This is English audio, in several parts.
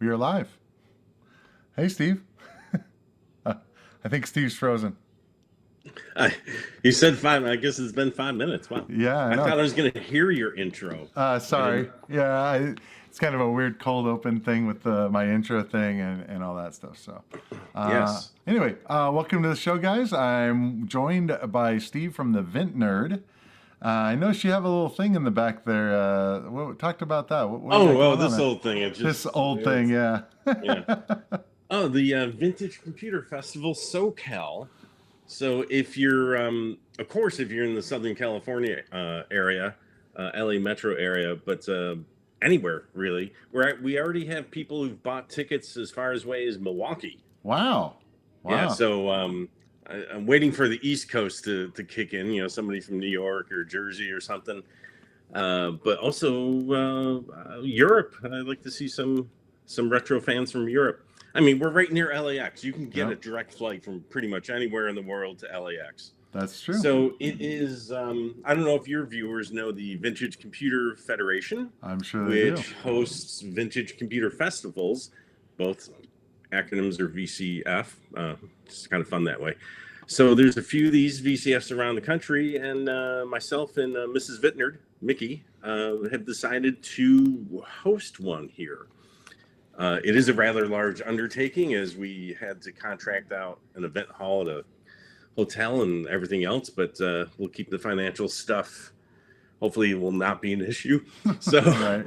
We are live. Hey, Steve. I think Steve's frozen. You said five. I guess it's been 5 minutes. Wow. Yeah, I I know. thought I was going to hear your intro. Sorry. It's kind of a weird cold open thing with my intro thing and all that stuff. So, Yes. anyway, welcome to the show, guys. I'm joined by Steve from the VintNerd. I noticed you have a little thing in the back there. Talked about that. What do you got going This on there? old thing. This old thing, yeah. Yeah. Oh, the Vintage Computer Festival SoCal. So if you're, of course, if you're in the Southern California area, LA metro area, but anywhere really, we already have people who've bought tickets as far away as Milwaukee. Wow. Yeah. So I'm waiting for the East Coast to kick in. You know, somebody from New York or Jersey or something. But also Europe. I'd like to see some retro fans from Europe. I mean, we're right near LAX. You can get a direct flight from pretty much anywhere in the world to LAX. That's true. So it is, I don't know if your viewers know the Vintage Computer Federation. I'm sure they do. Which hosts vintage computer festivals. Both acronyms are VCF. It's kind of fun that way. So there's a few of these VCFs around the country, and myself and Mrs. VintNerd, Mickey, have decided to host one here. It is a rather large undertaking, as we had to contract out an event hall at a hotel and everything else, but we'll keep the financial stuff. Hopefully it will not be an issue. So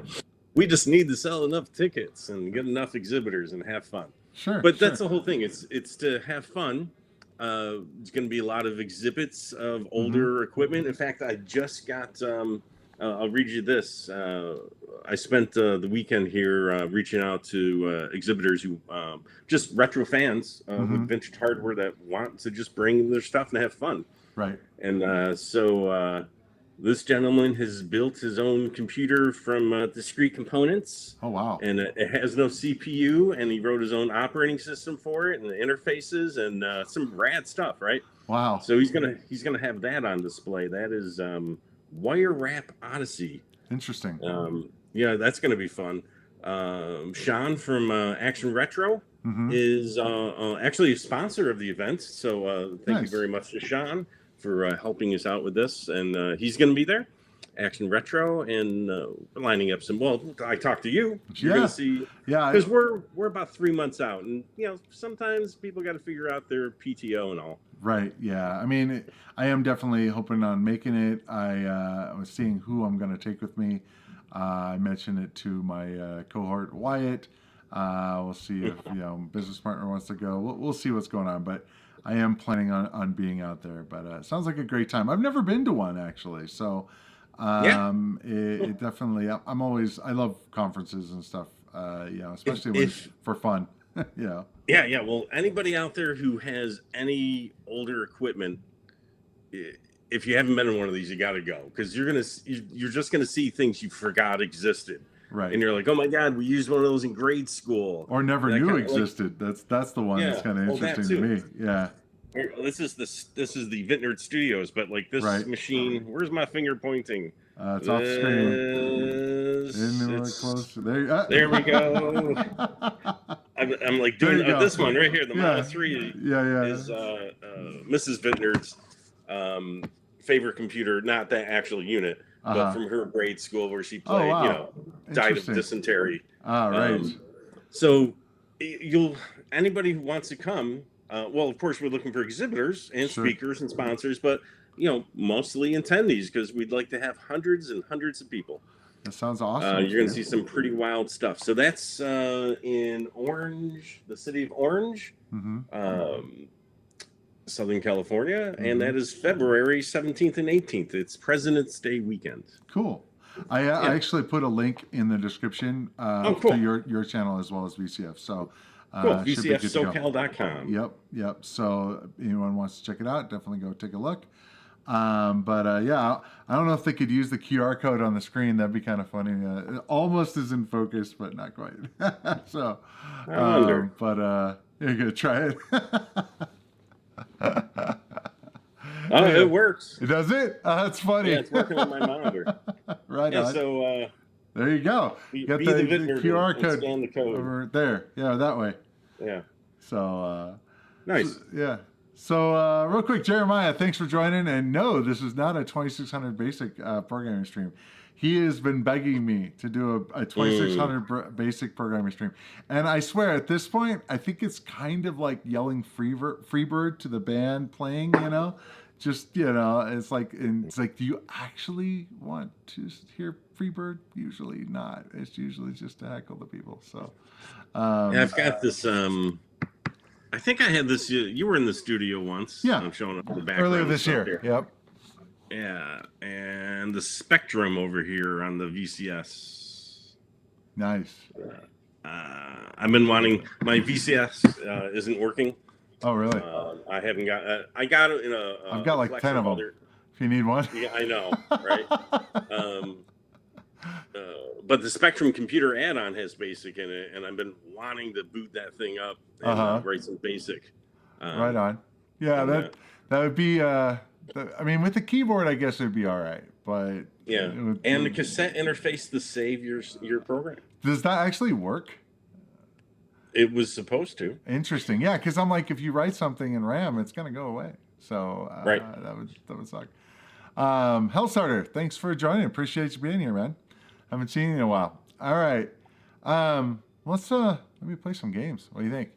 we just need to sell enough tickets and get enough exhibitors and have fun. Sure. But that's the whole thing. It's to have fun. There's going to be a lot of exhibits of older equipment. In fact, I just got, I'll read you this. I spent the weekend here reaching out to exhibitors who just retro fans with vintage hardware that want to just bring their stuff and have fun. Right. And so this gentleman has built his own computer from discrete components. Oh, wow. And it has no CPU, and he wrote his own operating system for it and the interfaces and some rad stuff, right? Wow. So he's gonna have that on display. That is Wire Wrap Odyssey. Interesting. Yeah, that's going to be fun. Sean from Action Retro is actually a sponsor of the event. So thank you very much to Sean for helping us out with this. And he's going to be there, Action Retro, and we're lining up some. Well, I talked to you. You're going to see. Yeah. Because we're about 3 months out. And, you know, sometimes people got to figure out their PTO and all. Right. Yeah. I mean, I am definitely hoping on making it. I was seeing who I'm going to take with me. I mentioned it to my cohort Wyatt. We'll see if business partner wants to go. We'll see what's going on. But I am planning on being out there. But it sounds like a great time. I've never been to one actually. So it definitely. I love conferences and stuff. Especially when it's for fun. Yeah. Yeah. Well, anybody out there who has any older equipment, if you haven't been in one of these, you got to go, because you're just gonna see things you forgot existed. Right. And you're like, oh my God, we used one of those in grade school, or never knew existed. That's the one that's kind of interesting to me. Yeah. This is the VintNerd Studios, but like this machine. Where's my finger pointing? It's off screen. Close. There we go. I'm like doing this one right here. The Model 3 is Mrs. VintNerd's favorite computer, not that actual unit, but from her grade school where she played, died of dysentery. So anybody who wants to come, well, of course, we're looking for exhibitors and speakers and sponsors, but mostly attendees, because we'd like to have hundreds and hundreds of people. That sounds awesome. You're going to see some pretty wild stuff. So that's in Orange, the city of Orange, Southern California, and that is February 17th and 18th. It's President's Day weekend. Cool. I actually put a link in the description to your channel as well as VCF. So cool. VCF SoCal.com. Yep. So anyone wants to check it out, definitely go take a look. I don't know if they could use the QR code on the screen. That'd be kind of funny. It almost is in focus, but not quite. So, I wonder. You're gonna try it. It works. Does it? That's funny. Yeah, it's working on my monitor. Right. Yeah. On. So There you go. Be Got the the VintNerd QR and code scan the code. over there. Yeah, that way. Yeah. So, Nice. yeah. So, real quick, Jeremiah, thanks for joining. And no, this is not a 2600 basic programming stream. He has been begging me to do a 2600 basic programming stream. And I swear, at this point, I think it's kind of like yelling Freebird to the band playing, you know? Just, you know, it's like, do you actually want to hear Freebird? Usually not. It's usually just to heckle the people. So, yeah, I've got this. I think I had this. You were in the studio once. Yeah. I'm showing up in the background. Earlier this year. Here. Yep. Yeah, and the Spectrum over here on the VCS. Nice. I've been wanting my VCS isn't working. Oh, really? I haven't got. I got it in a. I've got like 10 of them. If you need one. Yeah, I know, right? But the Spectrum computer add-on has BASIC in it, and I've been wanting to boot that thing up and write some BASIC. Right on. Yeah, that would be. I mean, with the keyboard, I guess it'd be all right, but yeah, and the cassette interface to save your program. Does that actually work? It was supposed to. Interesting. Yeah, because I'm like, if you write something in RAM, it's gonna go away. So right, that would suck. Hellstarter, thanks for joining. Appreciate you being here, man. Haven't seen you in a while. All right, let's let me play some games. What do you think?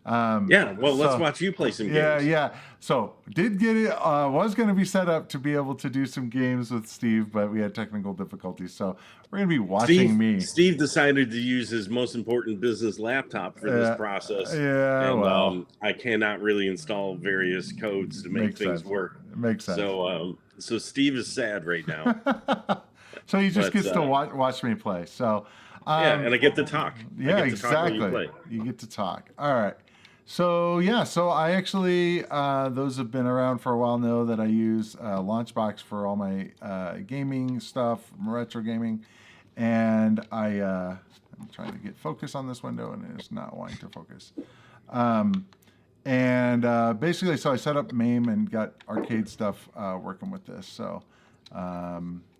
Yeah, well, let's watch you play some games. Yeah. So did get it. Was going to be set up to be able to do some games with Steve, but we had technical difficulties. So we're going to be watching me. Steve decided to use his most important business laptop for this process. Yeah, and, well, I cannot really install various codes to make things work. It makes sense. So Steve is sad right now. So he just gets to watch me play. So yeah, and I get to talk. Yeah, exactly. You get to talk. All right. So yeah, so I actually, those have been around for a while know that I use Launchbox for all my gaming stuff, retro gaming, and I'm trying to get focus on this window and it's not wanting to focus. Basically, so I set up MAME and got arcade stuff working with this, so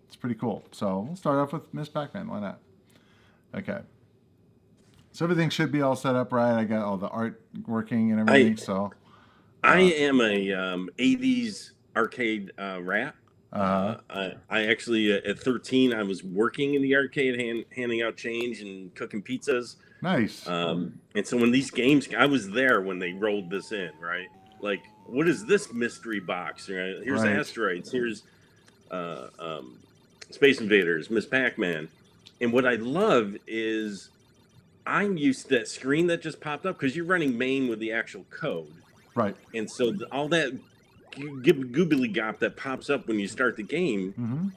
it's pretty cool. So we'll start off with Miss Pac-Man, why not? Okay. So everything should be all set up right. I got all the art working and everything. I am a 80s arcade rat. I actually at 13 I was working in the arcade handing out change and cooking pizzas. Nice. And so when these games, I was there when they rolled this in, right? Like, what is this mystery box? Right? Here's Asteroids. Here's Space Invaders, Miss Pac-Man. And what I love is I'm used to that screen that just popped up because you're running main with the actual code. Right. And so all that goobly gop that pops up when you start the game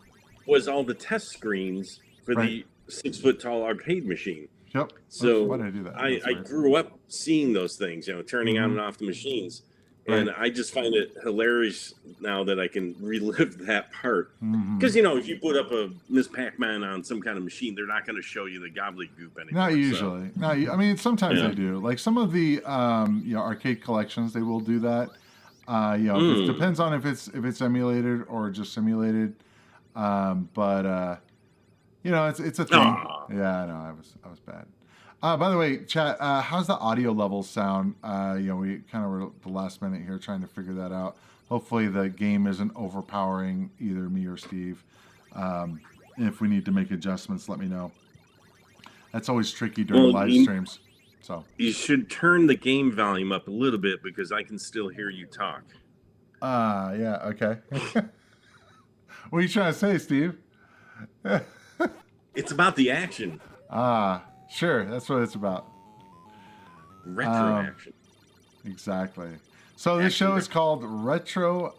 was all the test screens for the 6 foot tall arcade machine. Yep. So why did I do that? I grew up seeing those things, you know, turning on and off the machines. And I just find it hilarious now that I can relive that part. Because, you know, if you put up a Miss Pac-Man on some kind of machine, they're not going to show you the gobbledygook anymore. Not usually. So. I mean, sometimes they do. Like some of the you know, arcade collections, they will do that. You know, it depends on if it's emulated or just simulated. You know, it's a thing. Yeah, I know. I was bad. By the way, chat, how's the audio levels sound? You know, we kind of were at the last minute here trying to figure that out. Hopefully the game isn't overpowering either me or Steve. If we need to make adjustments, let me know. That's always tricky during live streams. So you should turn the game volume up a little bit because I can still hear you talk. Yeah, okay. What are you trying to say, Steve? It's about the action. Sure, that's what it's about. Retro action. Exactly. So this show is called Retro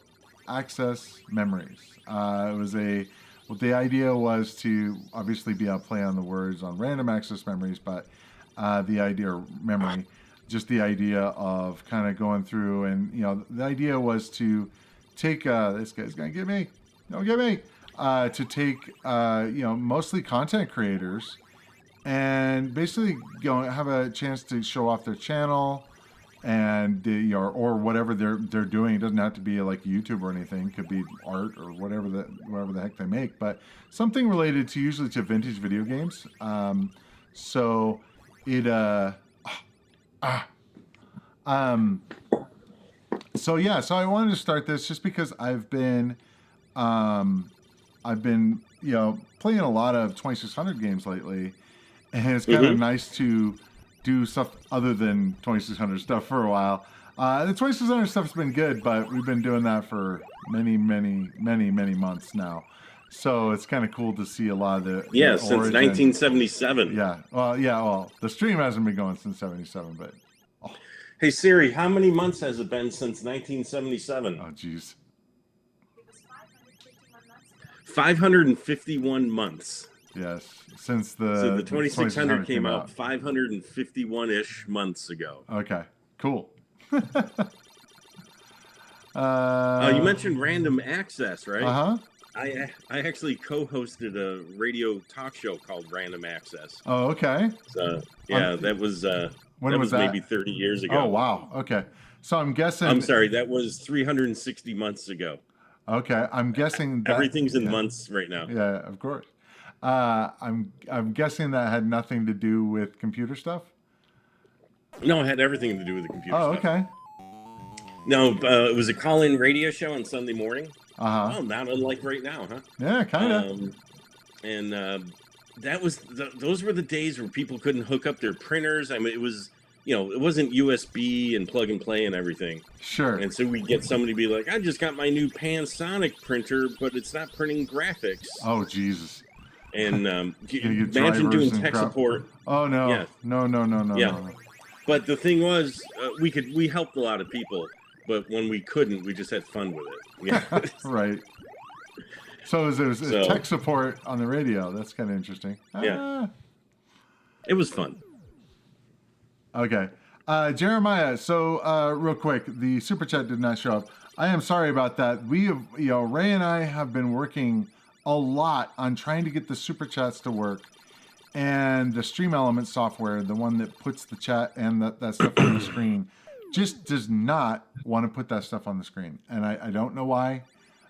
Access Memories. The idea was to obviously be able to play on the words on random access memories, but the idea just the idea of kind of going through and, you know, the idea was to take, this guy's gonna get me, don't get me, to take, you know, mostly content creators and basically have a chance to show off their channel and or whatever they're doing. It doesn't have to be like YouTube or anything. It could be art or whatever the heck they make, but something related to usually to vintage video games. So it so yeah, so I wanted to start this just because I've been playing a lot of 2600 games lately, and it's kind of nice to do stuff other than 2600 stuff for a while. The 2600 stuff's been good, but we've been doing that for many months now. So it's kind of cool to see a lot of the since 1977. Well, the stream hasn't been going since 77, but hey Siri, how many months has it been since 1977? Oh geez. It was 551 months ago. 551 months. Yes, since the So the 2600 came out 551-ish months ago. Okay, cool. You mentioned random access, right? Uh-huh. I actually co-hosted a radio talk show called Random Access. Oh, okay. So yeah, that was when was that? Maybe 30 years ago. Oh wow. Okay. So I'm guessing. I'm sorry, that was 360 months ago. Okay, I'm guessing that everything's in months right now. Yeah, of course. I'm guessing that had nothing to do with computer stuff. No, it had everything to do with the computer stuff. Oh, okay. No, it was a call-in radio show on Sunday morning. Uh-huh. Oh, not unlike right now, huh? Yeah, kind of. And that was those were the days where people couldn't hook up their printers. I mean, it was, it wasn't USB and plug and play and everything. Sure. And so we'd get somebody be like, I just got my new Panasonic printer, but it's not printing graphics. Oh, Jesus. And imagine doing tech support. Oh, no. Yeah. No. Yeah. No. But the thing was, we helped a lot of people, but when we couldn't, we just had fun with it. Yeah. Right. So it was tech support on the radio. That's kind of interesting. Yeah. It was fun. Okay. Jeremiah, so real quick, the super chat did not show up. I am sorry about that. We have, Ray and I have been working a lot on trying to get the super chats to work, and the Stream Element software, the one that puts the chat and that stuff on the screen, just does not want to put that stuff on the screen, and I don't know why.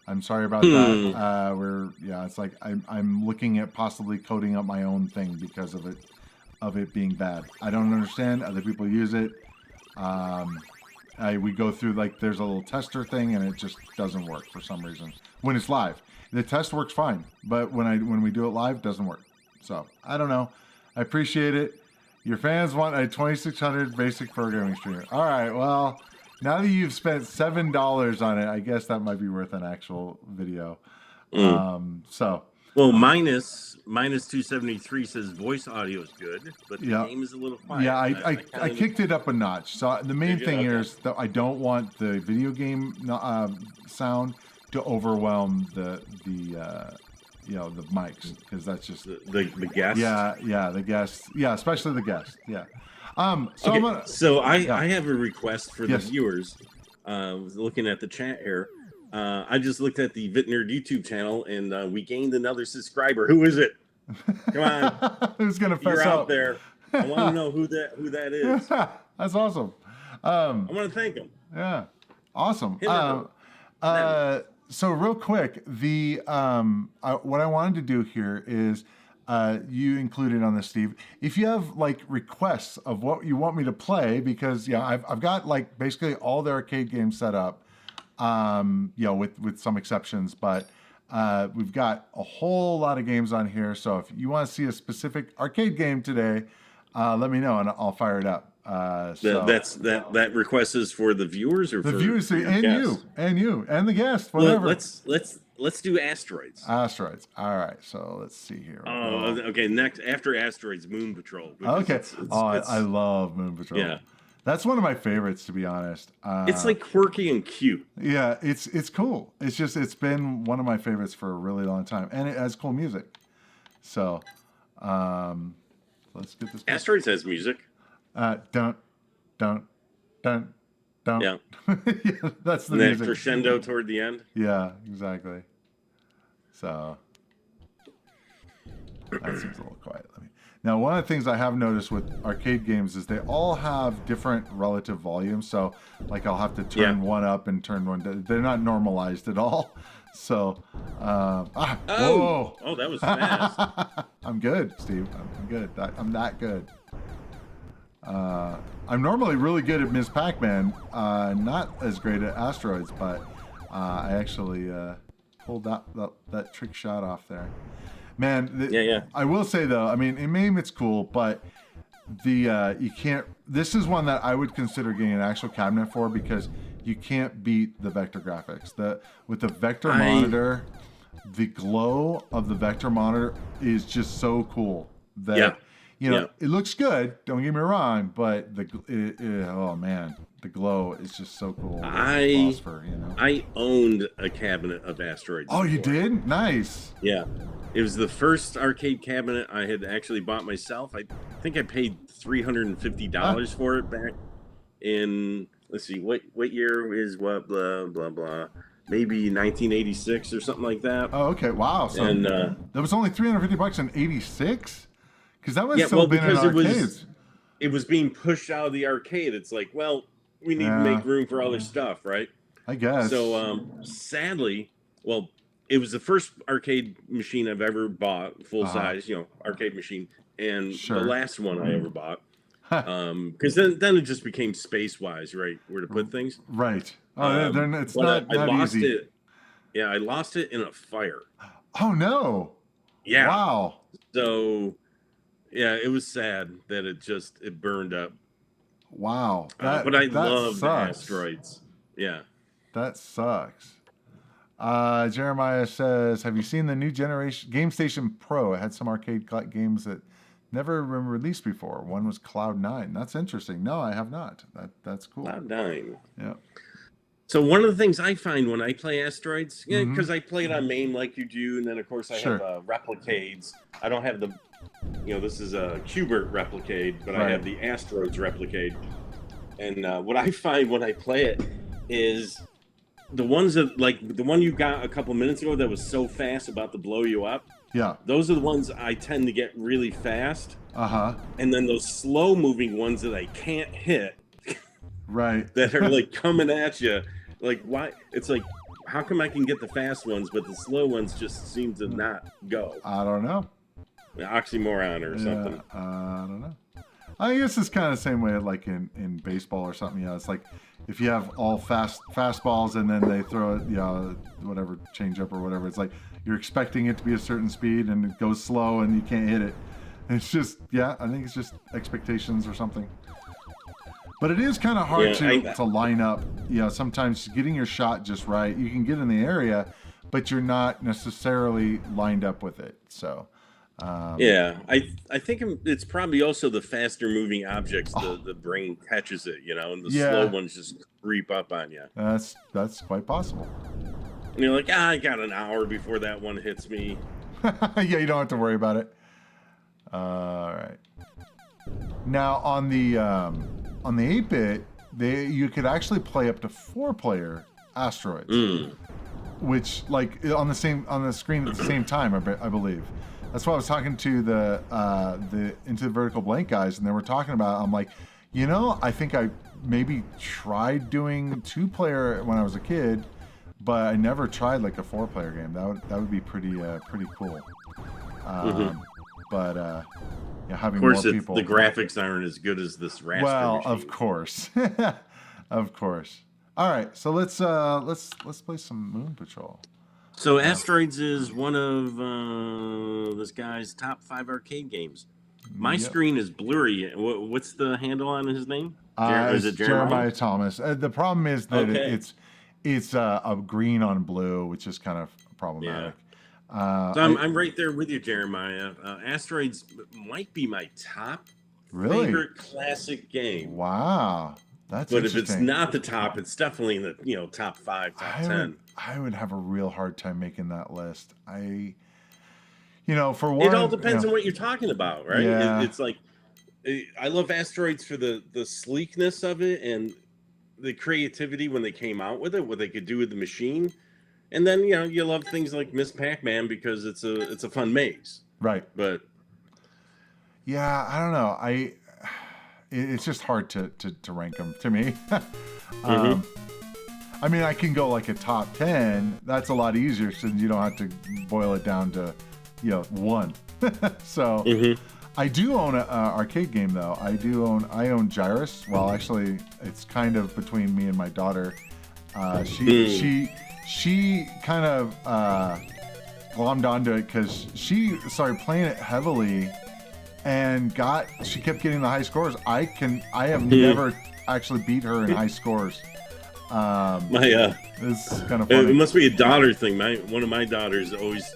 I'm sorry about that. It's like I'm looking at possibly coding up my own thing because of it being bad. I don't understand. Other people use it. We go through, like, there's a little tester thing, and it just doesn't work for some reason when it's live. The test works fine, but when we do it live, it doesn't work. So I don't know. I appreciate it. Your fans want a 2600 basic programming streamer. All right. Well, now that you've spent $7 on it, I guess that might be worth an actual video. Well, minus 273 says voice audio is good, but the game is a little quiet. Yeah, I kicked it up a notch. So the main thing here is that I don't want the video game sound to overwhelm the mics, because that's just the guests. Yeah, the guests. Yeah, especially the guests. Yeah. So I have a request for the viewers. Was looking at the chat here. I just looked at the VintNerd YouTube channel, and we gained another subscriber. Who is it? Come on. Who's gonna fess You're up? out there. I want to know who that is. That's awesome. I want to thank him. Yeah, awesome. So real quick, what I wanted to do here is, you included on this, Steve, if you have like requests of what you want me to play, because I've got like basically all the arcade games set up. With some exceptions, but we've got a whole lot of games on here. So if you want to see a specific arcade game today, let me know and I'll fire it up. That request is for the viewers, or the for viewers and you and the guest, whatever. Well, let's do asteroids. Asteroids. All right. So let's see here. Oh, okay. Next, after asteroids, Moon Patrol. Okay. I love Moon Patrol. Yeah. That's one of my favorites, to be honest. It's like quirky and cute. Yeah, it's cool. It's been one of my favorites for a really long time, and it has cool music. So, let's get this. Asteroids has music. Don't. Yeah, that's the music. That crescendo toward the end. Yeah, exactly. So that seems a little quiet. Now, one of the things I have noticed with arcade games is they all have different relative volumes. So, like, I'll have to turn one up and turn one down. They're not normalized at all. So, whoa! Oh, that was fast. I'm good, Steve. I'm good. I'm that good. I'm normally really good at Ms. Pac-Man. Not as great at Asteroids, but I actually pulled that trick shot off there. Man, I will say though, I mean, in MAME it's cool, but you can't. This is one that I would consider getting an actual cabinet for because you can't beat the vector graphics. With the vector monitor, the glow of the vector monitor is just so cool that it looks good. Don't get me wrong, but oh man, the glow is just so cool. Phosphor, I owned a cabinet of Asteroids. Oh, you did? Nice. Yeah. It was the first arcade cabinet I had actually bought myself. I think I paid $350 for it back in, let's see, what year is what, blah, blah, blah. Maybe 1986 or something like that. Oh, okay. Wow. So that was only $350 in 86? Because that was still been in arcades. It was being pushed out of the arcade. It's like, well, we need to make room for other stuff, right? I guess. So sadly, well, it was the first arcade machine I've ever bought, full size, arcade machine, and the last one I ever bought. Because then it just became space wise, right, where to put things. Right. Oh, it's not lost easy. it. Yeah, I lost it in a fire. Oh no. Yeah. Wow. So, yeah, it was sad that it burned up. Wow. But I love Asteroids. Yeah. That sucks. Jeremiah says, have you seen the new generation Game Station Pro? It had some arcade games that never been released before. One was Cloud9. That's interesting. No, I have not. That's cool. Cloud9. Yeah. So one of the things I find when I play Asteroids, because I play it on MAME like you do, and then of course I have Replicades. I don't have the, this is a Qbert Replicade, but I have the Asteroids Replicade. And what I find when I play it is the ones that, like the one you got a couple minutes ago that was so fast about to blow you up. Yeah. Those are the ones I tend to get really fast. Uh-huh. And then those slow moving ones that I can't hit. Right. That are like coming at you. Like, why? It's like, how come I can get the fast ones, but the slow ones just seem to not go? I don't know. Oxymoron or something. I don't know. I guess it's kind of the same way like in baseball or something. It's like if you have all fastballs and then they throw it, whatever, change up or whatever. It's like you're expecting it to be a certain speed and it goes slow and you can't hit it. And it's just, I think it's just expectations or something. But it is kind of hard to line up. Sometimes getting your shot just right. You can get in the area, but you're not necessarily lined up with it. So. I think it's probably also the faster moving objects the brain catches it, and the slow ones just creep up on you. That's quite possible. And you're like, I got an hour before that one hits me. Yeah, you don't have to worry about it. All right. Now on the 8-bit, you could actually play up to 4-player Asteroids, which like on the screen at the same time, I believe. That's why I was talking to the Into the Vertical Blank guys, and they were talking about. I'm like, I think I maybe tried doing 2-player when I was a kid, but I never tried like a 4-player game. That would be pretty cool. But having more people. The graphics aren't as good as this raster machine. Of course, of course. All right, so let's play some Moon Patrol. So Asteroids is one of this guy's top 5 arcade games. My screen is blurry. What's the handle on his name? Is it Jeremiah Thomas? The problem is that it's a green on blue, which is kind of problematic. So I'm right there with you, Jeremiah. Asteroids might be my top favorite classic game. Wow. That's but if it's not the top, it's definitely in the top 5, top 10. I would have a real hard time making that list. For one, it all depends on what you're talking about, right? Yeah. It's like I love Asteroids for the sleekness of it and the creativity when they came out with it, what they could do with the machine, and then you love things like Miss Pac-Man because it's a fun maze, right? But Yeah, I don't know. It's just hard to rank them to me. um, I mean, I can go like a top 10. That's a lot easier since you don't have to boil it down to, one. So I do own an arcade game though. I own Gyrus. Well, actually, it's kind of between me and my daughter. She kind of glommed onto it because she started playing it heavily and she kept getting the high scores. I have never actually beat her in high scores. It's kind of funny. It must be a daughter thing. One of my daughters always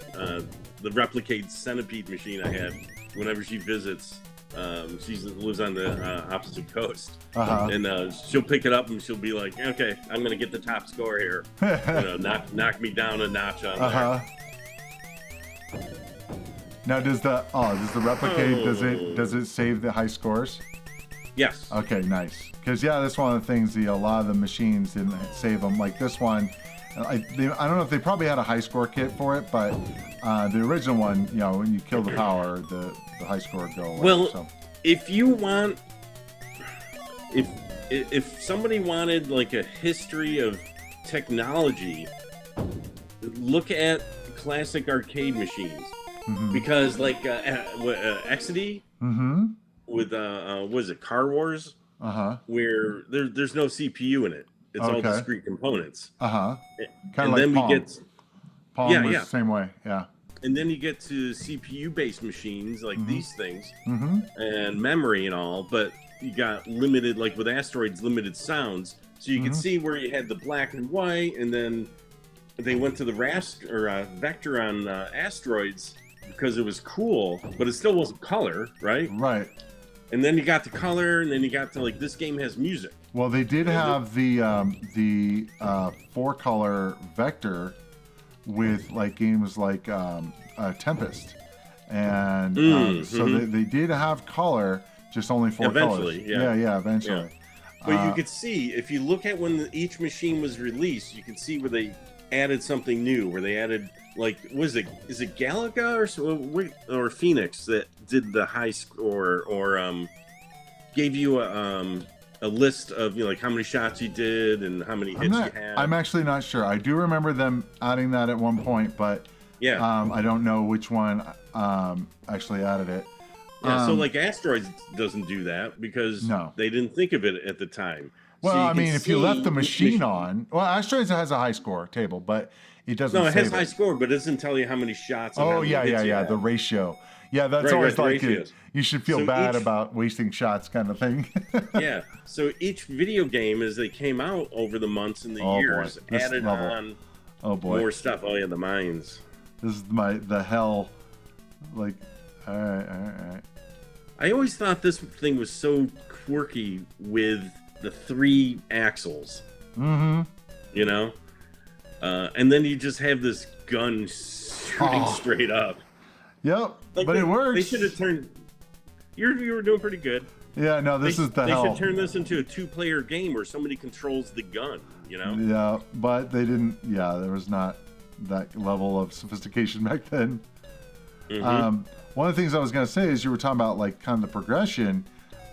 the Replicate Centipede machine I had. Whenever she visits, she lives on the opposite coast, and she'll pick it up and she'll be like, "Okay, I'm gonna get the top score here. Knock me down a notch on there." Now, does the Replicate does it save the high scores? Yes. Okay, nice. Because that's one of the things. A lot of the machines didn't save them. Like this one, I don't know if they probably had a high score kit for it, but the original one, when you kill the power, the high score go away. Well, if you want, if somebody wanted like a history of technology, look at classic arcade machines, because like Exidy with what is it, Car Wars, where there's no CPU in it. It's all discrete components. Kind of and like then Palm. we get Palm was the same way. Yeah. And then you get to CPU-based machines like these things, and memory and all, but you got limited, like with Asteroids, limited sounds. So you can see where you had the black and white, and then they went to the vector on Asteroids because it was cool, but it still wasn't color, right? Right. And then you got the color, and then you got to like, this game has music. Well, they did have the 4-color vector with like games like Tempest, and so they did have color, just only 4 eventually, colors. Yeah, eventually. But you could see, if you look at when each machine was released, you can see where they added something new, where they added, like, is it Galaga or Phoenix that did the high score, or gave you a list of like how many shots you did and how many hits you had? I'm actually not sure. I do remember them adding that at one point, but I don't know which one actually added it. So like Asteroids doesn't do that because they didn't think of it at the time. Well, so I mean, if you left the machine on, Asteroids has a high score table, but it doesn't. No, it has high score, but it doesn't tell you how many shots. Oh yeah, the ratio. Yeah, that's always like it. You should feel bad about wasting shots, kind of thing. Yeah. So each video game, as they came out over the months and the years, added on more stuff. Oh yeah, the mines. This is the hell. Like, all right. I always thought this thing was so quirky with the 3 axles. And then you just have this gun shooting straight up. Yep, but it works. They should have turned. You were doing pretty good. Yeah, no, this is the hell. They should turn this into a 2-player game where somebody controls the gun. Yeah, but they didn't. Yeah, there was not that level of sophistication back then. One of the things I was going to say is you were talking about like kind of the progression.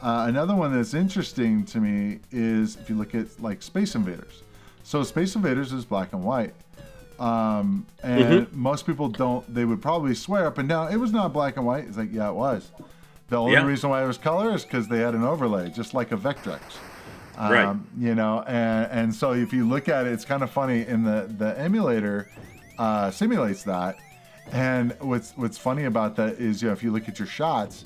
Another one that's interesting to me is if you look at like Space Invaders. So Space Invaders is black and white. And most people they would probably swear up and down it was not black and white. It's like, yeah, it was. The only reason why it was color is because they had an overlay, just like a Vectrex. Right. And so if you look at it, it's kind of funny. In the emulator simulates that. And what's funny about that is, if you look at your shots,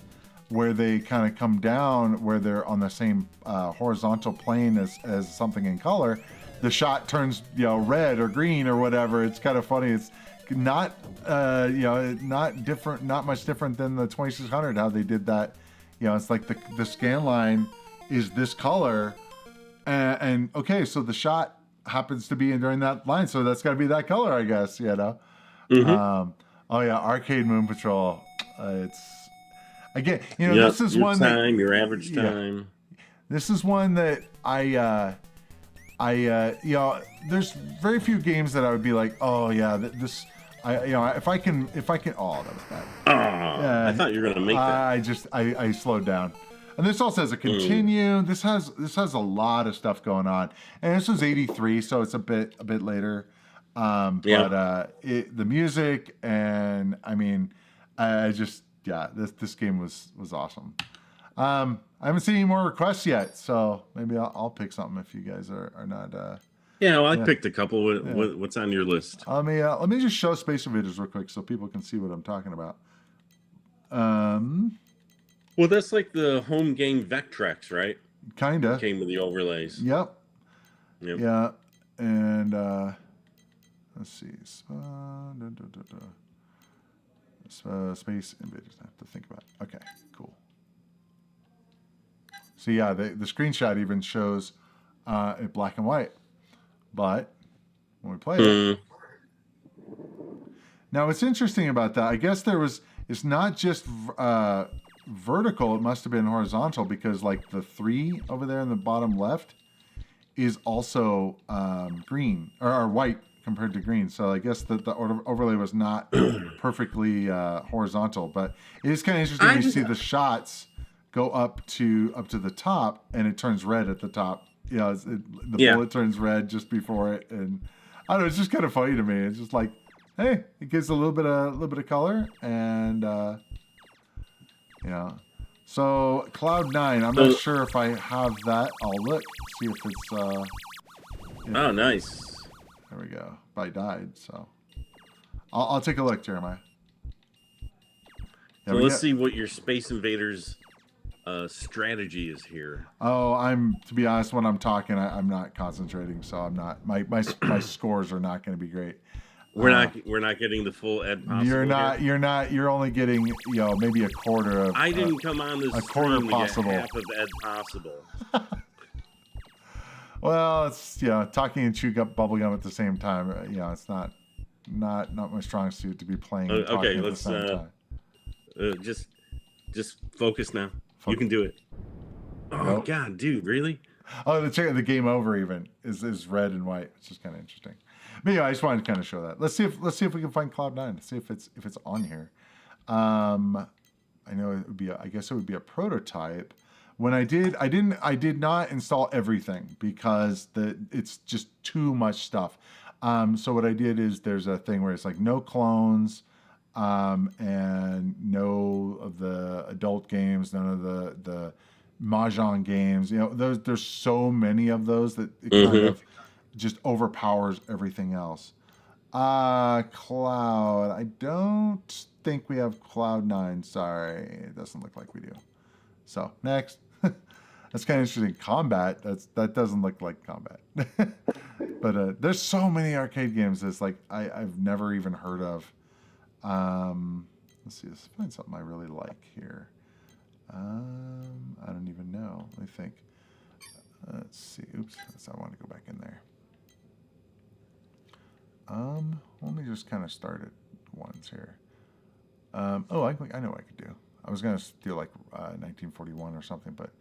where they kind of come down, where they're on the same horizontal plane as something in color, the shot turns red or green or whatever. It's kind of funny. It's not not different, not much different than the 2600 how they did that. It's like the scan line is this color, and okay, so the shot happens to be in during that line, so that's got to be that color, I guess. Arcade Moon Patrol. It's again, this is one time, your average time. This is one that there's very few games that I would be like, oh yeah, this if I can. Oh, that was bad. I thought you were gonna make that. I slowed down. And this also has a continue. This has a lot of stuff going on. And this was 83, so it's a bit later. But the music and I mean, this game was awesome. I haven't seen any more requests yet, so maybe I'll pick something if you guys are not. I picked a couple. What's on your list? Let me just show Space Invaders real quick so people can see what I'm talking about. Well, that's like the home game Vectrex, right? Kinda. Came with the overlays. Yep. Yeah. And let's see. Space Invaders. I have to think about it. Okay, cool. So yeah, the screenshot even shows it black and white. But when we play it. Now what's interesting about that, I guess it's not just vertical, it must have been horizontal, because like the 3 over there in the bottom left is also green or white compared to green. So I guess that the overlay was not perfectly horizontal, but it is kind of interesting to see the shots go up to the top and it turns red at the top. The bullet turns red just before it, and I don't know, it's just kind of funny to me. It's just like, hey, it gives a little bit of color, and So Cloud9, I'm not sure if I have that. I'll look, see if it's. Oh, nice. There we go. I died, so I'll take a look, Jeremiah. So let's see what your Space Invaders strategy is here. Oh, to be honest, when I'm talking, I'm not concentrating, so I'm not. My scores are not going to be great. We're not getting the full Ed possible. You're only getting maybe a quarter of. I didn't come on this a quarter possible. Half of Ed possible. Well, it's talking and chewing up bubblegum at the same time. It's not my strong suit to be playing. And talking at the same time. Just focus now. You can do it. Oh nope. God, dude, really? Oh, the game over even is red and white, which is kind of interesting. But I just wanted to kind of show that. Let's see if we can find Cloud9. Let's see if it's on here. I know it would be. I guess it would be a prototype. When I did not install everything because it's just too much stuff. So what I did is there's a thing where it's like no clones. And no of the adult games, none of the mahjong games. There's so many of those that it kind of just overpowers everything else. Cloud. I don't think we have Cloud9. Sorry, it doesn't look like we do. So next. That's kind of interesting. Combat. That doesn't look like Combat. But there's so many arcade games that's like I've never even heard of. Let's see. Let's find something I really like here. I don't even know. Let me think. Let's see. Oops. I want to go back in there. Let me just kind of start at ones here. I know what I could do. I was gonna do like 1941 or something, but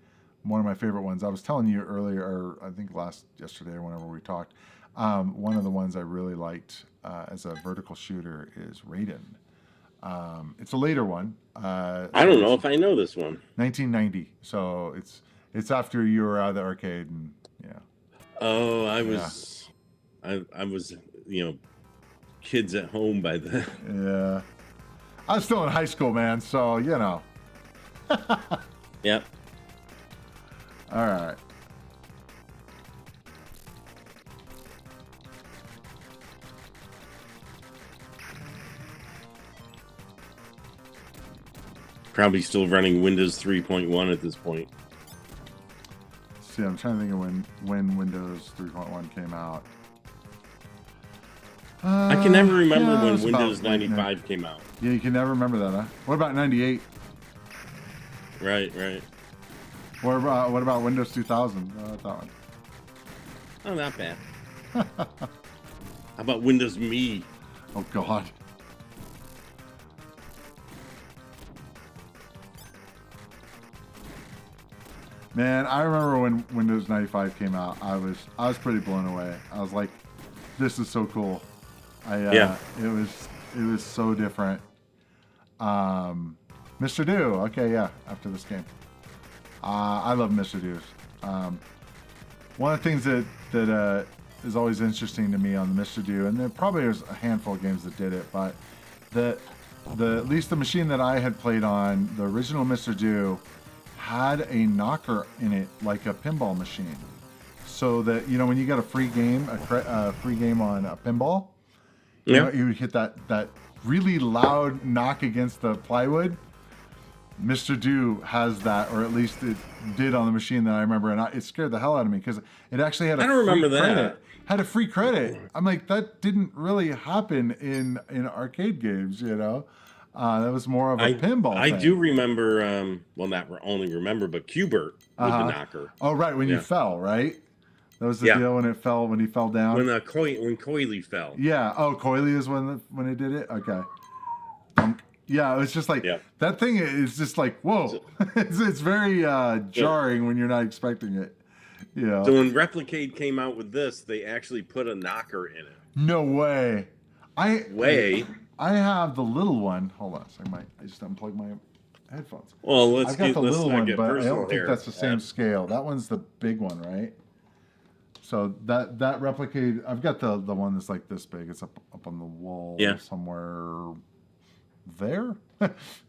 one of my favorite ones. I was telling you earlier, or I think yesterday or whenever we talked. One of the ones I really liked as a vertical shooter is Raiden. It's a later one. I don't know if I know this one. 1990. So it's after you were out of the arcade, and Oh, I was kids at home by then. Yeah. I was still in high school, man. So Yep. All right. Probably still running Windows 3.1 at this point. See, I'm trying to think of when Windows 3.1 came out. I can never remember when Windows 95 came out. Yeah, you can never remember that, huh? What about 98? Right. What about Windows 2000? That one. Oh, not bad. How about Windows Me? Oh, God. Man, I remember when Windows 95 came out. I was pretty blown away. I was like, "This is so cool." It It was so different. Mr. Do. Okay, yeah. After this game, I love Mr. Do's. One of the things that is always interesting to me on the Mr. Do, and there probably is a handful of games that did it, but at least the machine that I had played on, the original Mr. Do, had a knocker in it like a pinball machine, so that when you got a free game, a free game on a pinball, you would hit that really loud knock against the plywood. Mr. Do has that, or at least it did on the machine that I remember, and it scared the hell out of me because it actually had had a free credit. I'm like, that didn't really happen in arcade games, that was more of a pinball I thing. do remember, well, not only remember, but Qbert with the knocker. Oh, right, when you fell, right? That was the deal when he fell down. When Coily fell. Yeah. Oh, Coily is when it did it. Okay. Yeah, it was just like that thing is just like whoa. It's very jarring when you're not expecting it. Yeah. So when Replicade came out with this, they actually put a knocker in it. No way. I have the little one. Hold on a second. I just unplugged my headphones. Well, I've got the little one, but I don't think that's the same scale. That one's the big one, right? So that Replicade, I've got the one that's like this big. It's up on the wall somewhere there,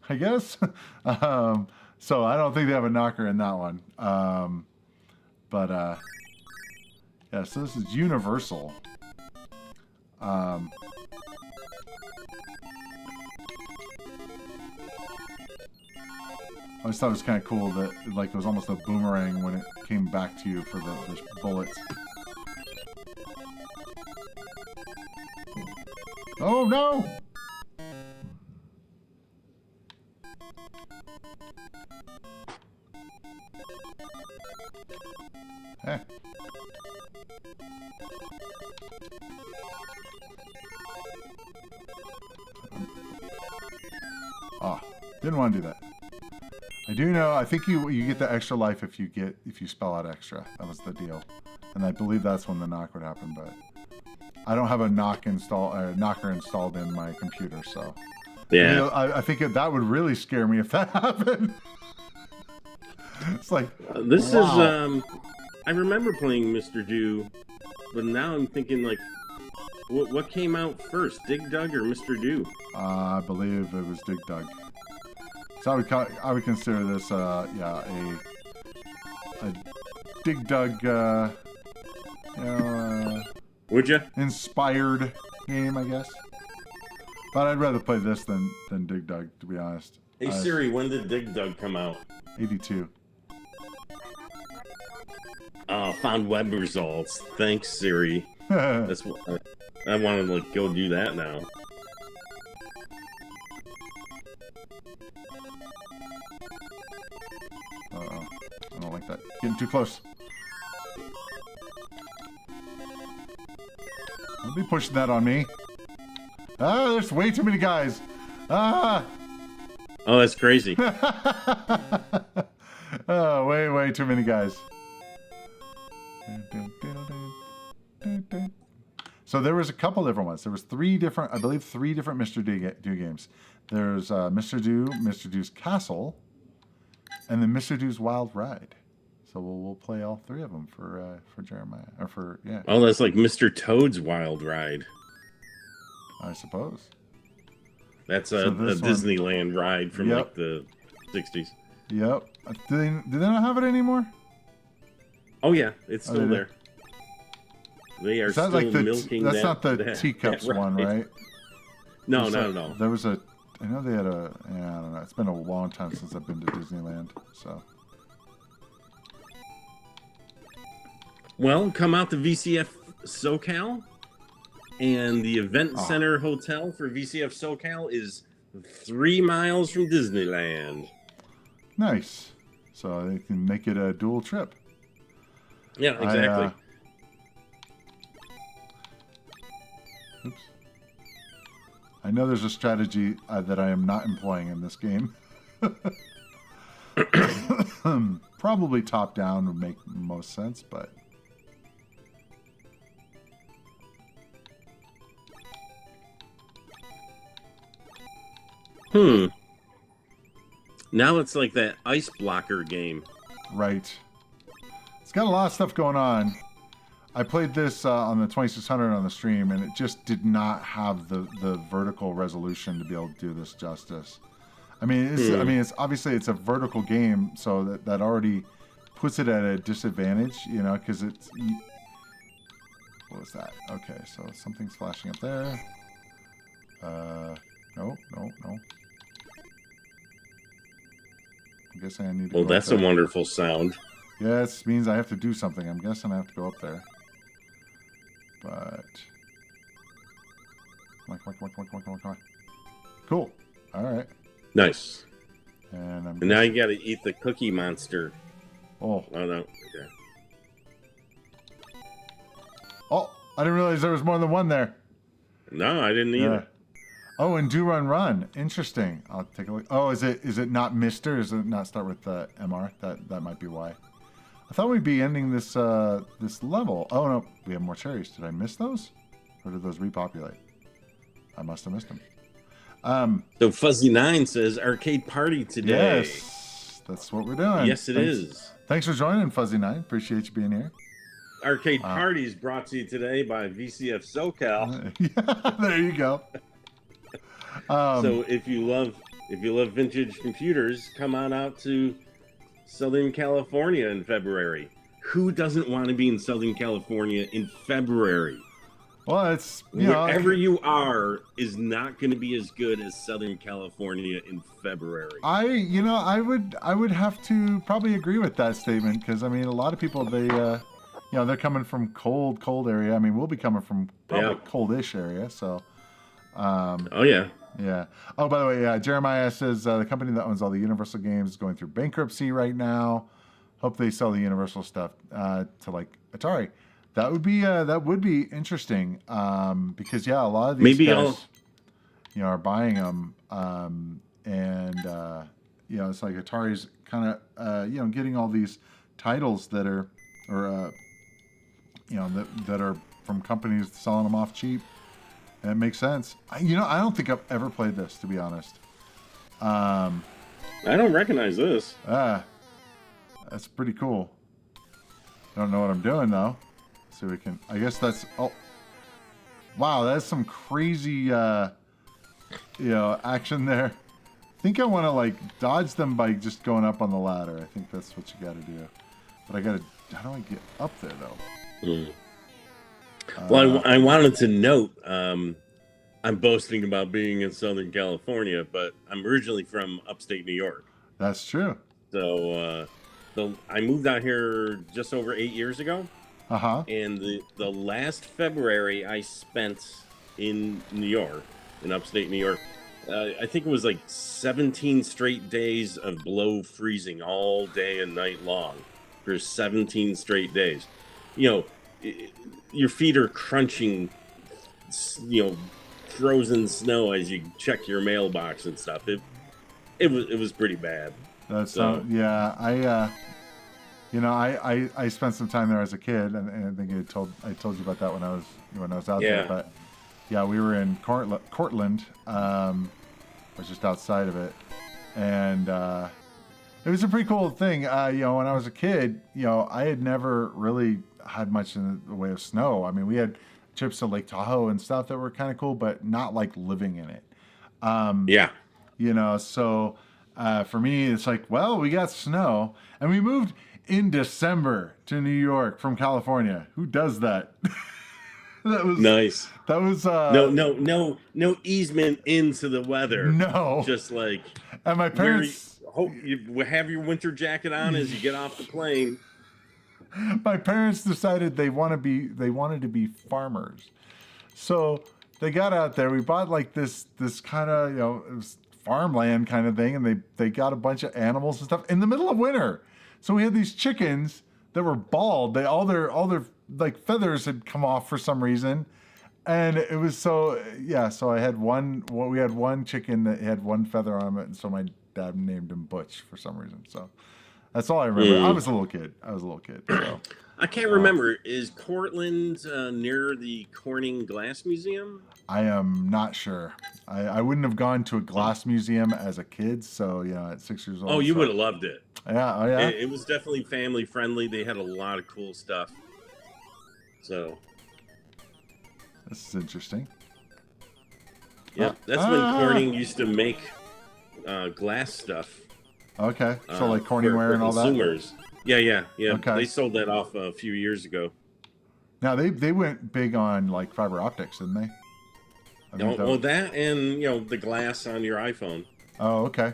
I guess. So I don't think they have a knocker in that one. But so this is Universal. I always thought it was kind of cool that it was almost a boomerang when it came back to you for the bullets. Oh no! Hey. Didn't want to do that. I do know. I think you get the extra life if you spell out extra. That was the deal, and I believe that's when the knock would happen. But I don't have a knocker installed in my computer, so yeah. I think that would really scare me if that happened. It's like this is. I remember playing Mr. Do, but now I'm thinking like, what came out first, Dig Dug or Mr. Do? I believe it was Dig Dug. So I would consider this a Dig Dug would you? Inspired game, I guess. But I'd rather play this than Dig Dug, to be honest. Hey Siri, when did Dig Dug come out? 82. Oh, found web results. Thanks, Siri. That's what I want to go do that now. Uh-oh. I don't like that. Getting too close. Don't be pushing that on me. Ah, there's way too many guys. Ah! Oh, that's crazy. Oh, way too many guys. So there was a couple different ones. There was three different Mr. Do games. There's Mr. Do, Mr. Do's Castle, and then Mr. Do's Wild Ride. So we'll play all three of them for Jeremiah, or for Oh, that's like Mr. Toad's Wild Ride. I suppose. That's a Disneyland ride from like the 60s. Yep. Do they not have it anymore? Oh yeah, it's still there. They are still milking that. That's not the teacups one, right? No. There was a. I know they had a. Yeah, I don't know. It's been a long time since I've been to Disneyland, so. Well, come out to VCF SoCal, and the event center hotel for VCF SoCal is 3 miles from Disneyland. Nice. So they can make it a dual trip. Yeah, exactly. Oops. I know there's a strategy that I am not employing in this game. Probably top down would make most sense, but. Hmm. Now it's like that ice blocker game. Right. It's got a lot of stuff going on. I played this on the 2600 on the stream, and it just did not have the vertical resolution to be able to do this justice. I mean, it's obviously it's a vertical game, so that already puts it at a disadvantage, you know, because it's. What was that? Okay, so something's flashing up there. No. I'm guessing I need to. Well, go that's up a there. wonderful sound. Yeah, it means I have to do something. I'm guessing I have to go up there. But. Come on. Cool. All right. Nice. And now you got to eat the Cookie Monster. Oh. Oh no. Okay. Oh, I didn't realize there was more than one there. No, I didn't either. Oh, and Do Run. Interesting. I'll take a look. Oh, is it not Mister? Does it not start with MR? That might be why. I thought we'd be ending this this level. Oh no, we have more cherries. Did I miss those? Or did those repopulate? I must have missed them. So Fuzzy9 says arcade party today. Yes, that's what we're doing. Yes, it is. Thanks for joining, Fuzzy9. Appreciate you being here. Arcade party is brought to you today by VCF SoCal. Yeah, there you go. So if you love vintage computers, come on out to Southern California in February. Who doesn't want to be in Southern California in February? Well, it's wherever you are is not going to be as good as Southern California in February. I would have to probably agree with that statement, because I mean a lot of people they're coming from cold area. I mean, we'll be coming from probably coldish area, so oh yeah. Yeah. Oh, by the way, Jeremiah says the company that owns all the Universal games is going through bankruptcy right now. Hope they sell the Universal stuff to like Atari. That would be interesting because a lot of these guys are buying them, and it's like Atari's kind of getting all these titles that are that are from companies selling them off cheap. And it makes sense. I don't think I've ever played this, to be honest. I don't recognize this. That's pretty cool. Don't know what I'm doing though. So we can. I guess that's. Oh, wow! That's some crazy, action there. I think I want to like dodge them by just going up on the ladder. I think that's what you got to do. But I gotta. How do I get up there though? Well, I wanted to note, I'm boasting about being in Southern California, but I'm originally from upstate New York. That's true. So I moved out here just over 8 years ago. And the last February I spent in New York, in upstate New York, I think it was like 17 straight days of below freezing all day and night long for 17 straight days. Your feet are crunching, frozen snow as you check your mailbox and stuff. It was pretty bad. That's I spent some time there as a kid, and I think I told you about that when I was out there. But yeah, we were in Cortland, was just outside of it, and it was a pretty cool thing. When I was a kid, I had never really had much in the way of snow. I mean, we had trips to Lake Tahoe and stuff that were kind of cool, but not like living in it. So for me, it's like, well, we got snow, and we moved in December to New York from California. Who does that? That was nice. That was no easement into the weather. No, just like. And my parents hope you have your winter jacket on as you get off the plane. My parents decided they wanted to be farmers, so they got out there. We bought like this kind of it was farmland kind of thing, and they got a bunch of animals and stuff in the middle of winter. So we had these chickens that were bald. All their like feathers had come off for some reason, and it was so I had one. Well, we had one chicken that had one feather on it, and so my dad named him Butch for some reason. So. That's all I remember. I was a little kid. So. I can't remember. Is Cortland near the Corning Glass Museum? I am not sure. I wouldn't have gone to a glass museum as a kid, so at 6 years old. Oh, you so- would have loved it. Yeah, oh yeah. It was definitely family friendly. They had a lot of cool stuff. So, This is interesting. yeah, that's when Corning used to make glass stuff. Okay, so like for Corningware and all that. consumers. Yeah. Okay. They sold that off a few years ago. Now they went big on like fiber optics, didn't they? I think Well, that and the glass on your iPhone. Oh, okay.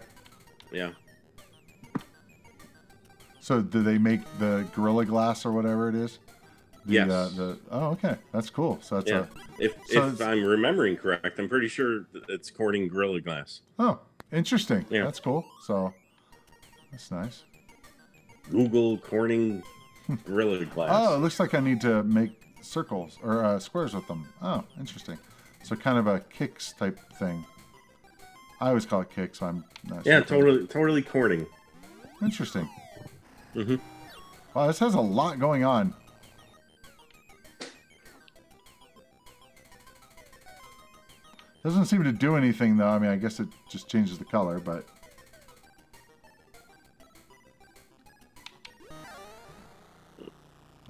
Yeah. So do they make the Gorilla Glass or whatever it is? Yes. Oh, okay. That's cool. So that's Yeah. If I'm remembering correct, I'm pretty sure it's Corning Gorilla Glass. oh, interesting. Yeah. That's cool. So that's nice. Google Corning Gorilla Glass. Oh, it looks like I need to make circles or squares with them. Oh, interesting. So kind of a kicks type thing. I always call it kicks, so I'm not Yeah, sure. totally Corning. Interesting. Mm-hmm. Wow, this has a lot going on. Doesn't seem to do anything though. I mean, I guess it just changes the color, but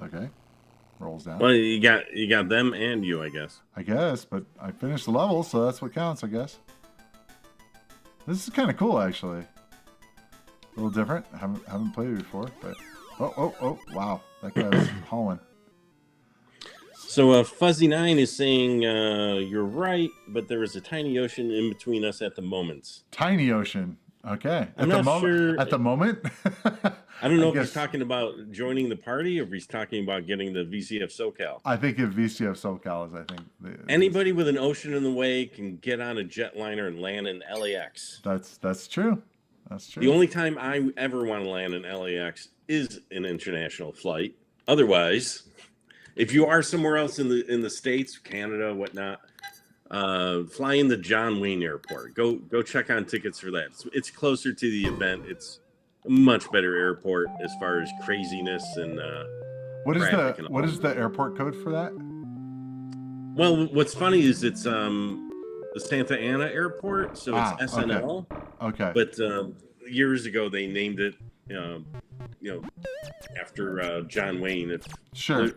okay, rolls down. Well, you got them and you, I guess. I guess, but I finished the level, so that's what counts, I guess. This is kind of cool, actually. A little different. Haven't played it before, but oh, wow, that guy's hauling. So Fuzzy9 is saying you're right, but there is a tiny ocean in between us at the moment. Tiny ocean. Okay. I'm not sure. At the moment. I don't know if guess- he's talking about joining the party or if he's talking about getting the VCF SoCal. I think if VCF SoCal is, I think Anybody with an ocean in the way can get on a jetliner and land in LAX. That's true. That's true. The only time I ever want to land in LAX is an international flight. Otherwise, if you are somewhere else in the States, Canada, whatnot, fly in the John Wayne Airport. Go check on tickets for that. It's closer to the event. It's a much better airport as far as craziness and what is traffic and all. what is the airport code for that? Well, what's funny is it's the Santa Ana Airport, so it's okay. SNL. Okay. But years ago they named it, after John Wayne. If Sure.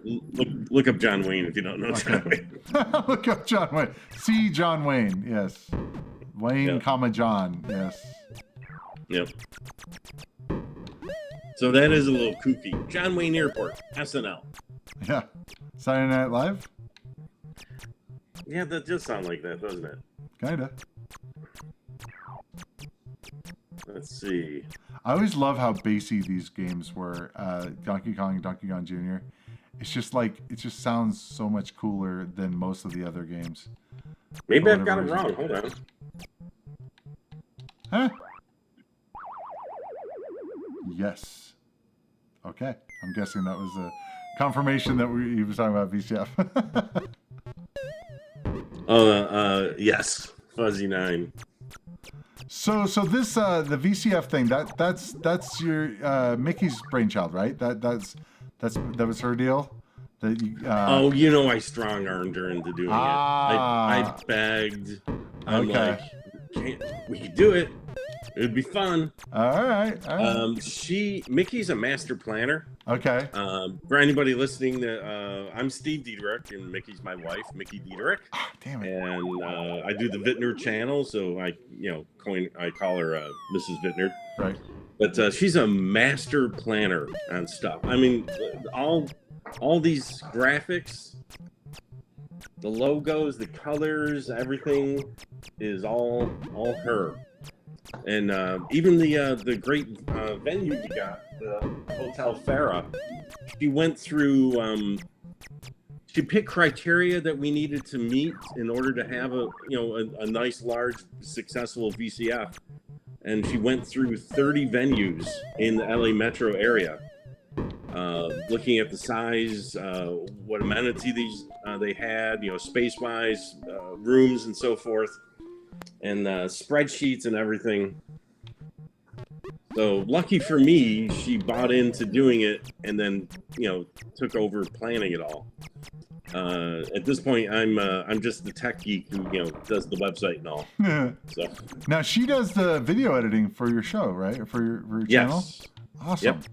look up John Wayne if you don't know John Wayne. Look up John Wayne. See John Wayne. Yes. Wayne, Yep. comma John. Yes. Yep. So that is a little kooky. John Wayne Airport, SNL. Yeah. Saturday Night Live. Yeah, that does sound like that, doesn't it? Kinda. Let's see. I always love how bassy these games were. Donkey Kong, Donkey Kong Jr. It's just like it just sounds so much cooler than most of the other games. Maybe I've Whatever got it reason. wrong. Hold on. Huh? Yes. Okay. I'm guessing that was a confirmation that he was talking about VCF. Yes. Fuzzy9. So this the VCF thing that's your Mickey's brainchild, right? That was her deal. That you, I strong-armed her into doing it. Ah. I begged. I'm Okay. like, we could do it. It would be fun. all right. Mickey's a master planner. Okay. For anybody listening, I'm Steve Dieterich, and Mickey's my wife, Mickey Dieterich. Ah, damn it. And I do the VintNerd channel, so I call her Mrs. VintNerd. Right. But she's a master planner on stuff. I mean, all these graphics, the logos, the colors, everything is all her. And even the great venue you got, the Hotel Farah, she went through. She picked criteria that we needed to meet in order to have a nice, large, successful VCF, and she went through 30 venues in the LA metro area, looking at the size, what amenity they had, space-wise, rooms and so forth, and spreadsheets and everything. So lucky for me, she bought into doing it and then, took over planning it all. At this point, I'm just the tech geek who does the website and all. So now she does the video editing for your show, right? For your channel. yes, Awesome. yep.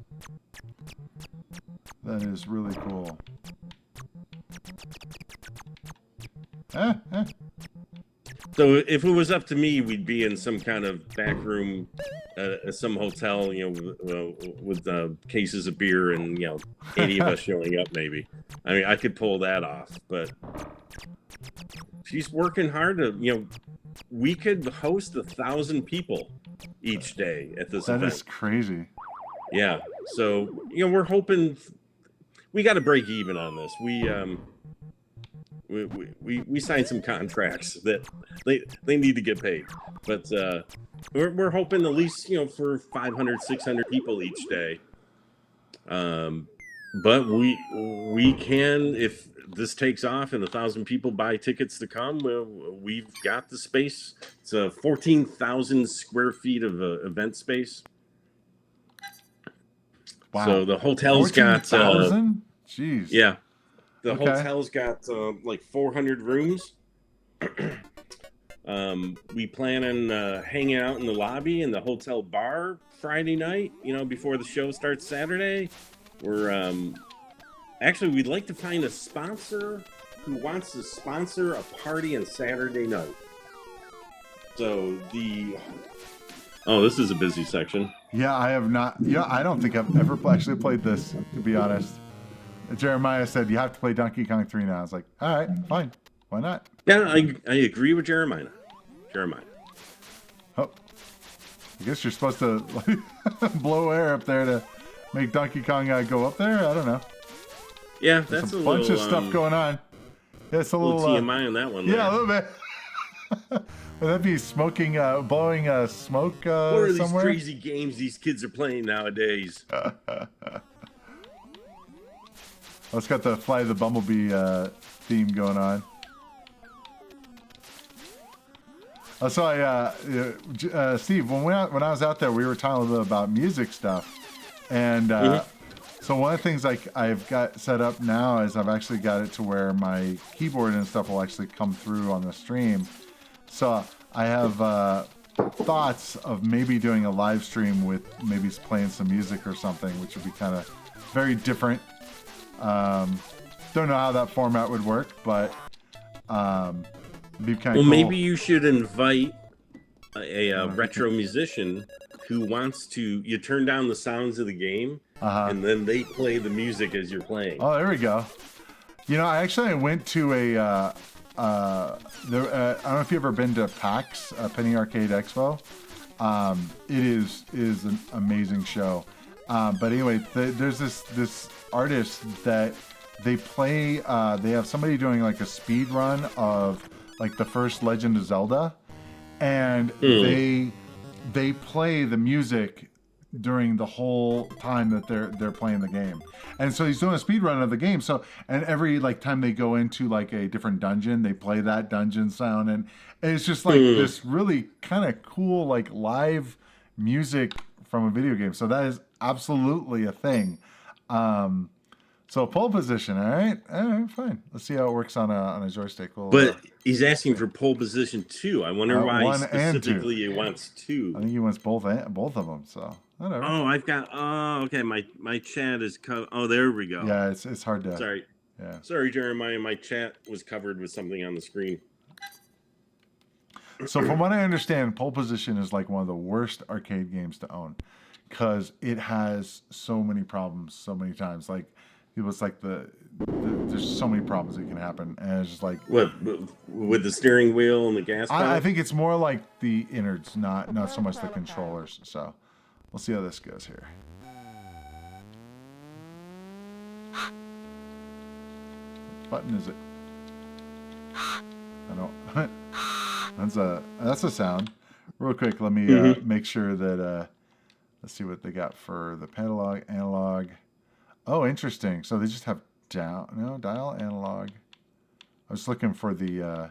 That is really cool. So if it was up to me, we'd be in some kind of back room at some hotel, with cases of beer and 80 of us showing up. Maybe. I mean, I could pull that off, but she's working hard to. We could host 1,000 people each day at this event. That is crazy. Yeah. So we're hoping we got to break even on this. We signed some contracts that they need to get paid, but we're hoping at least for 500, 600 people each day. But we can, if this takes off and 1,000 people buy tickets to come, we've got the space. It's 14,000 square feet of event space. Wow. So the hotel's 14,000? Jeez. Yeah. The Okay. hotel's got like 400 rooms. We plan on hanging out in the lobby in the hotel bar Friday night, before the show starts Saturday. We're actually, we'd like to find a sponsor who wants to sponsor a party on Saturday night. So this is a busy section. Yeah, I have not. Yeah, I don't think I've ever actually played this, to be honest. Jeremiah said you have to play Donkey Kong 3 now. I was like, all right, fine. Why not? Yeah, I agree with Jeremiah. Oh, I guess you're supposed to blow air up there to make Donkey Kong go up there. I don't know. Yeah, There's that's a a bunch little, of stuff going on. Yeah, it's a little little TMI on that one. Yeah, there. a little bit. Would that be smoking, blowing smoke What are these somewhere? crazy games these kids are playing nowadays? Let's got the Fly the Bumblebee theme going on. So Steve, when I was out there, we were talking a little bit about music stuff, and so one of the things I've got set up now is I've actually got it to where my keyboard and stuff will actually come through on the stream. So I have thoughts of maybe doing a live stream with maybe playing some music or something, which would be kind of very different. Don't know how that format would work, but it'd be kind of cool. Maybe you should invite a retro musician who wants to. You turn down the sounds of the game, and then they play the music as you're playing. Oh, there we go. I went to a. I don't know if you've ever been to PAX, Penny Arcade Expo. It is an amazing show. But anyway, there's this artist that they play. They have somebody doing like a speed run of like the first Legend of Zelda, and they play the music during the whole time that they're playing the game. And so he's doing a speed run of the game. So, and every like time they go into like a different dungeon, they play that dungeon sound, and it's just like this really kind of cool like live music from a video game. So that is absolutely a thing. So pole position, all right, fine. Let's see how it works on a joystick. But he's asking for pole position 2. I wonder why specifically he wants 2. I think he wants both of them. So whatever. Oh, I've got. Oh, okay. My chat is covered. Oh, there we go. Yeah, it's hard to. Sorry. Yeah. Sorry, Jeremiah. My chat was covered with something on the screen. So from what I understand, pole position is like one of the worst arcade games to own because it has so many problems so many times. Like it was like there's so many problems that can happen, and it's just like what with the steering wheel and the gas pedal? I think it's more like the innards, not so much the controllers. So we'll see how this goes here. What button is it? I don't. That's a sound. Real quick, let me make sure that. Let's see what they got for the analog. Oh, interesting. So they just have dial analog. I was looking for the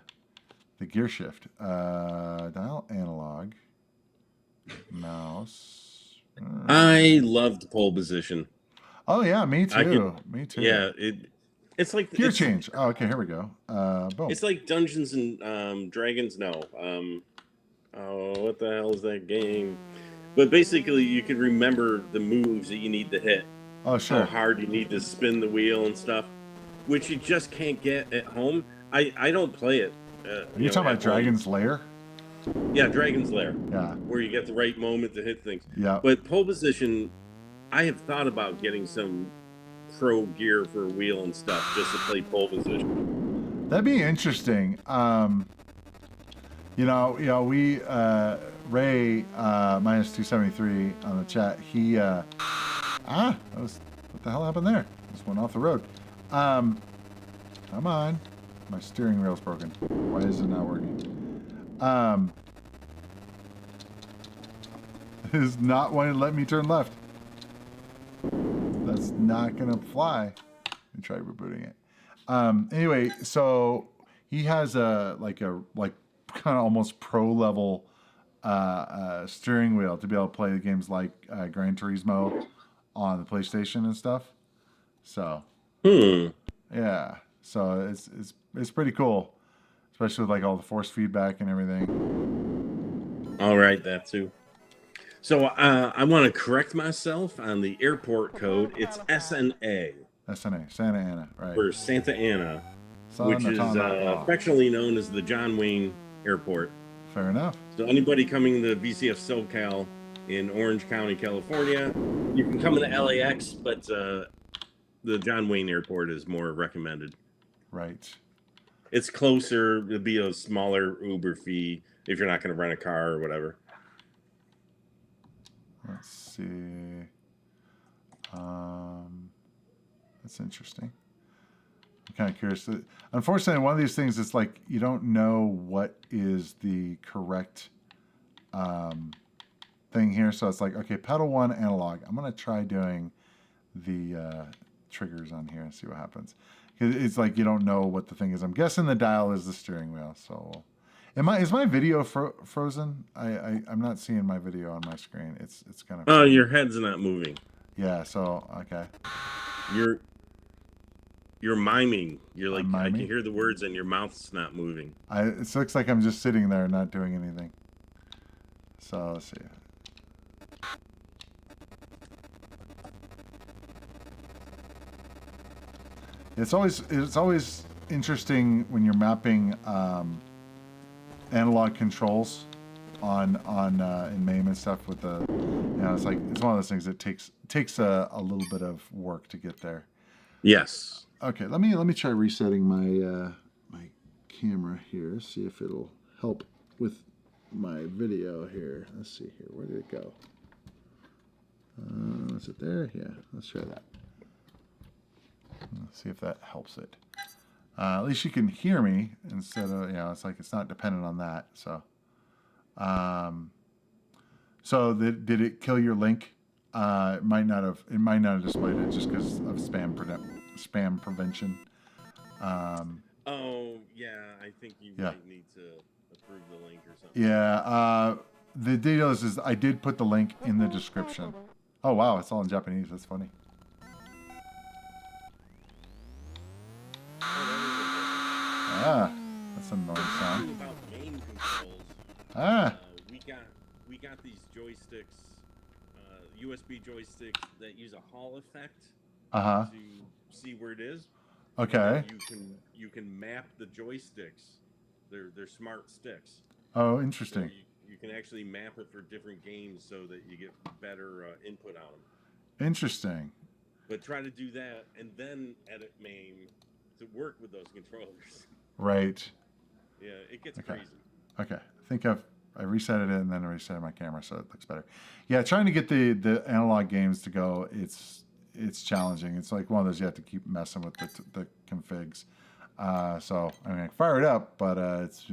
gear shift. Dial analog. Mouse. I loved pole position. Oh yeah, me too. Me too. Yeah, It's like Gear change. Oh, okay, here we go. Boom. It's like Dungeons and Dragons. No. Oh, what the hell is that game? But basically, you can remember the moves that you need to hit. Oh, sure. How hard you need to spin the wheel and stuff, which you just can't get at home. I don't play it. You're talking about Dragon's Lair? Yeah, Dragon's Lair. Yeah. Where you get the right moment to hit things. Yeah. But pole position, I have thought about getting some pro gear for a wheel and stuff just to play pole position. That'd be interesting. We Ray minus 273 on the chat. He that was, what the hell happened there? Just went off the road. Come on, my steering wheel's broken. Why is it not working? It is not wanting to let me turn left. That's not gonna fly. Let me try rebooting it. Anyway, so he has a kind of almost pro level steering wheel to be able to play the games like Gran Turismo on the PlayStation and stuff. So yeah, so it's pretty cool, especially with like all the force feedback and everything. All right, that too. So I want to correct myself on the airport code. It's SNA. SNA, Santa Ana, right? For Santa Ana, which is affectionately known as the John Wayne Airport. Fair enough. So anybody coming to VCF SoCal in Orange County, California, you can come into LAX, but the John Wayne Airport is more recommended. Right. It's closer. It'll be a smaller Uber fee if you're not going to rent a car or whatever. Let's see. That's interesting. I'm kind of curious. Unfortunately, one of these things is like you don't know what is the correct thing here. So it's like, okay, pedal 1 analog. I'm going to try doing the triggers on here and see what happens. It's like you don't know what the thing is. I'm guessing the dial is the steering wheel. So is my video frozen? I'm not seeing my video on my screen. It's kind of... Oh, your head's not moving. Yeah, so, okay. You're miming. You're like, miming? I can hear the words and your mouth's not moving. It looks like I'm just sitting there not doing anything. So, let's see. It's always interesting when you're mapping analog controls on in MAME and stuff with the, it's like it's one of those things that takes a little bit of work to get there. Yes. Okay, let me try resetting my my camera here. See if it'll help with my video here. Let's see here. Where did it go? Is it there? Yeah. Let's try that. Let's see if that helps it. At least you can hear me instead of, it's like it's not dependent on that. So, did it kill your link? It might not have displayed it just because of spam prevention. Oh yeah, I think you might need to approve the link or something. Yeah. The deal is I did put the link in the description. Oh wow, it's all in Japanese. That's funny. That's an annoying sound. About game controls, we got these joysticks, USB joysticks that use a Hall effect to see where it is. Okay. You can map the joysticks. They're smart sticks. Oh, interesting. So you can actually map it for different games so that you get better input on them. Interesting. But try to do that and then edit MAME to work with those controllers. Right. Yeah, it gets crazy. Okay. I think I reset it and then I reset my camera so it looks better. Yeah, trying to get the analog games to go, it's challenging. It's like one of those you have to keep messing with the configs. So I mean, I fire it up, but it's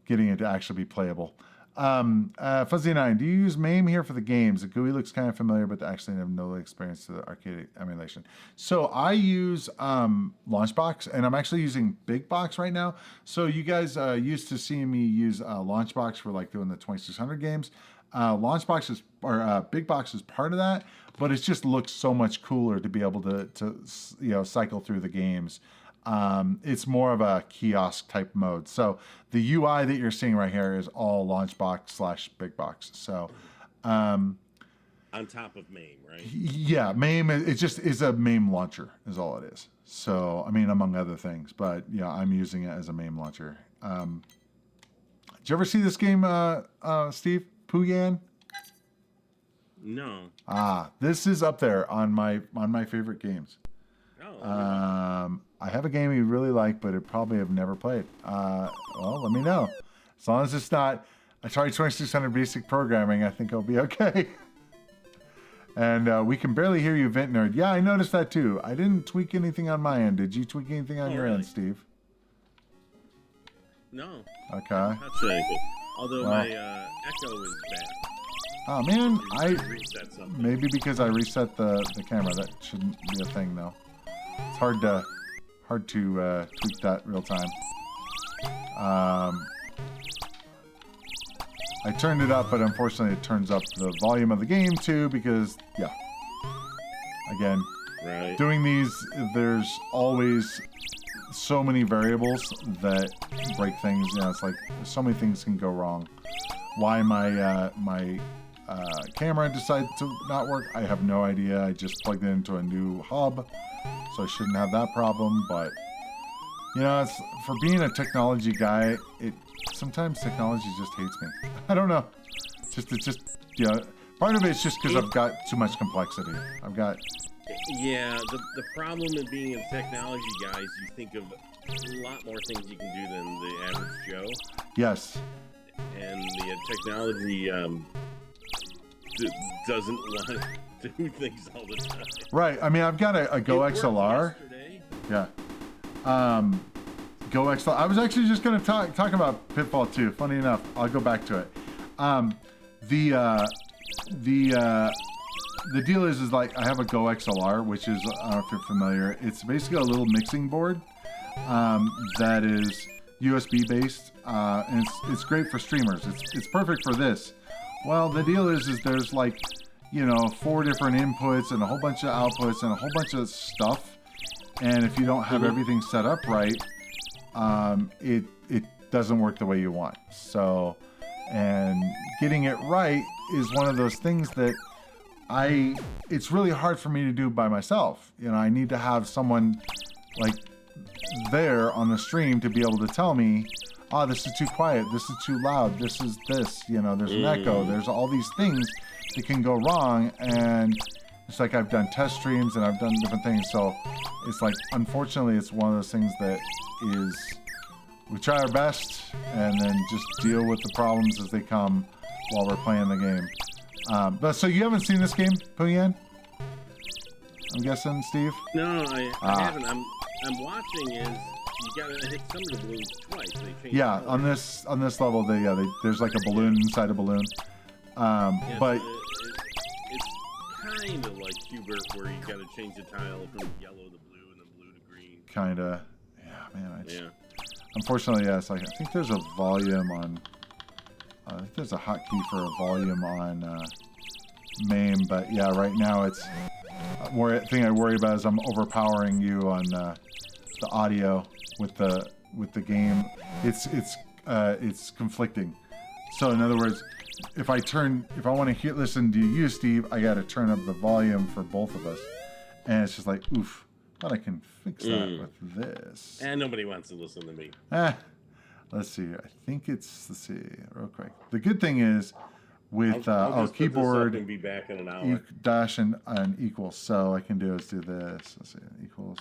getting it to actually be playable. Fuzzy9, do you use MAME here for the games? The GUI looks kind of familiar, but actually I have no experience to the arcade emulation. So I use Launchbox, and I'm actually using Big Box right now. So you guys used to see me use Launchbox for like doing the 2600 games. Launchbox is, or Big Box is part of that, but it just looks so much cooler to be able to cycle through the games. It's more of a kiosk type mode. So the UI that you're seeing right here is all Launchbox / Big Box. So, On top of MAME, right? yeah, MAME, it just is a MAME launcher is all it is. So, I mean, among other things, but yeah, I'm using it as a MAME launcher. Did you ever see this game, Steve? Puyan? No. This is up there on my favorite games. Oh. I have a game you really like, but it probably have never played. Well, let me know. As long as it's not Atari 2600 basic programming, I think I'll be okay. And we can barely hear you, VintNerd. Yeah, I noticed that too. I didn't tweak anything on my end. Did you tweak anything on your end, Steve? No. Okay. Not sure anything. Although my echo is bad. Oh man, Reset something. maybe because I reset the camera. That shouldn't be a thing though. It's hard to tweak that real time. I turned it up, but unfortunately it turns up the volume of the game too because, yeah. Again, Right. doing these, there's always so many variables that break things. You know, it's like so many things can go wrong. Why my camera decided to not work, I have no idea. I just plugged it into a new hub, so I shouldn't have that problem. But you know, it's for being a technology guy, sometimes technology just hates me. I don't know. It's just you know, part of it's just because I've got too much complexity. I've got. Yeah, the problem in being a technology guy is you think of a lot more things you can do than the average Joe. Yes. And the technology doesn't want to do things all the time. Right. I mean, I've got a Go It worked XLR. yesterday. Yeah. Go XLR. I was actually just going to talk about Pitfall 2. Funny enough, I'll go back to it. The deal is like I have a Go XLR, which is, I don't know if you're familiar. It's basically a little mixing board that is USB based, and it's great for streamers. It's perfect for this. Well, the deal is there's like, you know, 4 different inputs and a whole bunch of outputs and a whole bunch of stuff. And if you don't have everything set up right, it doesn't work the way you want. So, and getting it right is one of those things that it's really hard for me to do by myself. You know, I need to have someone like there on the stream to be able to tell me, oh, this is too quiet, this is too loud, this is this, you know, there's an echo, there's all these things that can go wrong. And it's like I've done test streams and I've done different things. So it's like, unfortunately, it's one of those things that is, we try our best and then just deal with the problems as they come while we're playing the game. But so you haven't seen this game, Puyan? I'm guessing, Steve? No, I haven't. I'm watching is you gotta hit some of the balloons twice. They change Yeah, color. on this level, there's like a balloon inside a balloon. Yeah, But it's kind of like Hubert, where you gotta change the tile from yellow to blue and then blue to green. kinda, yeah, man. Yeah. Unfortunately, yes. I think there's a volume on. I think there's a hotkey for a volume on MAME, but yeah, right now it's more thing I worry about is I'm overpowering you on the audio with the game. It's conflicting. So in other words, if I want to listen to you, Steve, I got to turn up the volume for both of us, and it's just like, oof. But I can fix that with this. And nobody wants to listen to me. Let's see. I think it's, let's see, real quick. The good thing is with I'll just put this up keyboard and be back in an hour. dash and equals. So I can do is do this. Let's see, equals.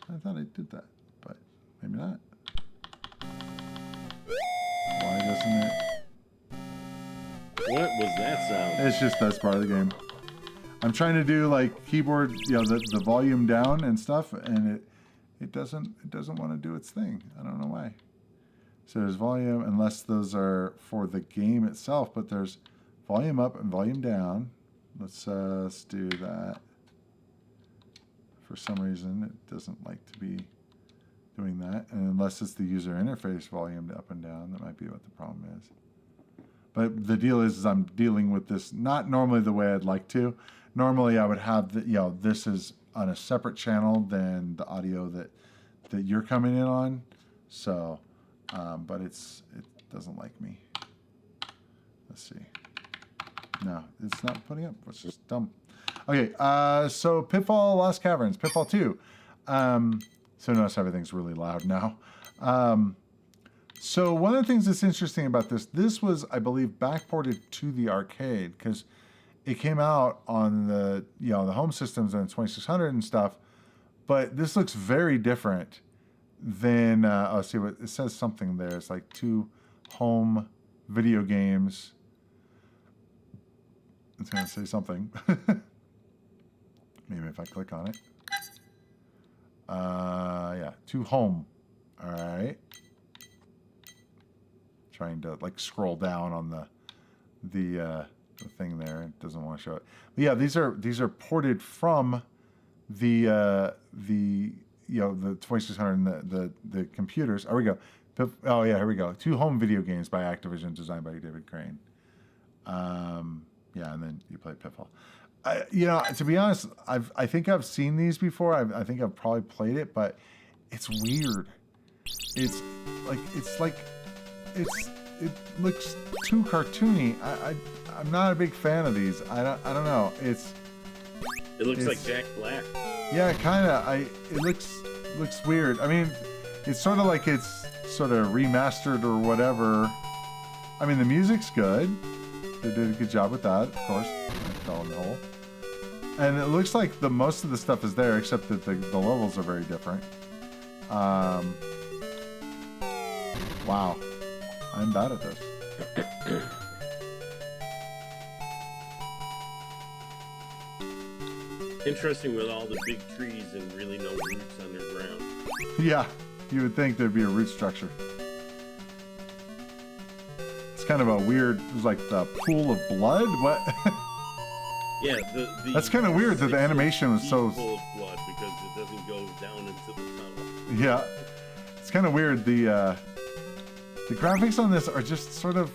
I thought I did that, but maybe not. Why doesn't it? What was that sound? It's just that's part of the game. I'm trying to do like keyboard, you know, the volume down and stuff, and it doesn't want to do its thing. I don't know why. So there's volume, unless those are for the game itself, but there's volume up and volume down. Let's do that. For some reason, it doesn't like to be doing that. And unless it's the user interface volume up and down, that might be what the problem is. But the deal is I'm dealing with this not normally the way I'd like to. Normally I would have this is on a separate channel than the audio that you're coming in on. So, but it doesn't like me. Let's see. No, it's not putting up. It's just dumb. Okay, so Pitfall Lost Caverns, Pitfall 2. So notice everything's really loud now. So one of the things that's interesting about this was, I believe, backported to the arcade because it came out on the the home systems and 2600 and stuff. But this looks very different than let's see what it says. Something there. It's like 2 home video games. It's going to say something. Maybe if I click on it. Yeah, 2 home. All right. Trying to like scroll down on the thing there. It doesn't want to show it. But yeah, these are ported from the 2600 and the computers. There we go. Oh yeah, here we go. 2 home video games by Activision, designed by David Crane. Yeah, and then you play Pitfall. To be honest, I think I've seen these before. I think I've probably played it, but it's weird. It looks too cartoony. I'm not a big fan of these. I don't know. It looks like Jack Black. Yeah, kind of. It looks weird. I mean, it's sort of like it's sort of remastered or whatever. I mean, the music's good. They did a good job with that, of course. I fell in the hole. And it looks like most of the stuff is there, except that the levels are very different. Wow. I'm bad at this. Interesting with all the big trees and really no roots underground. Yeah, you would think there'd be a root structure. It's kind of a weird, it was like the pool of blood? What? Yeah, that's kind of weird that the animation was so... Pool of blood because it doesn't go down into the tunnel. Yeah. It's kind of weird. The graphics on this are just sort of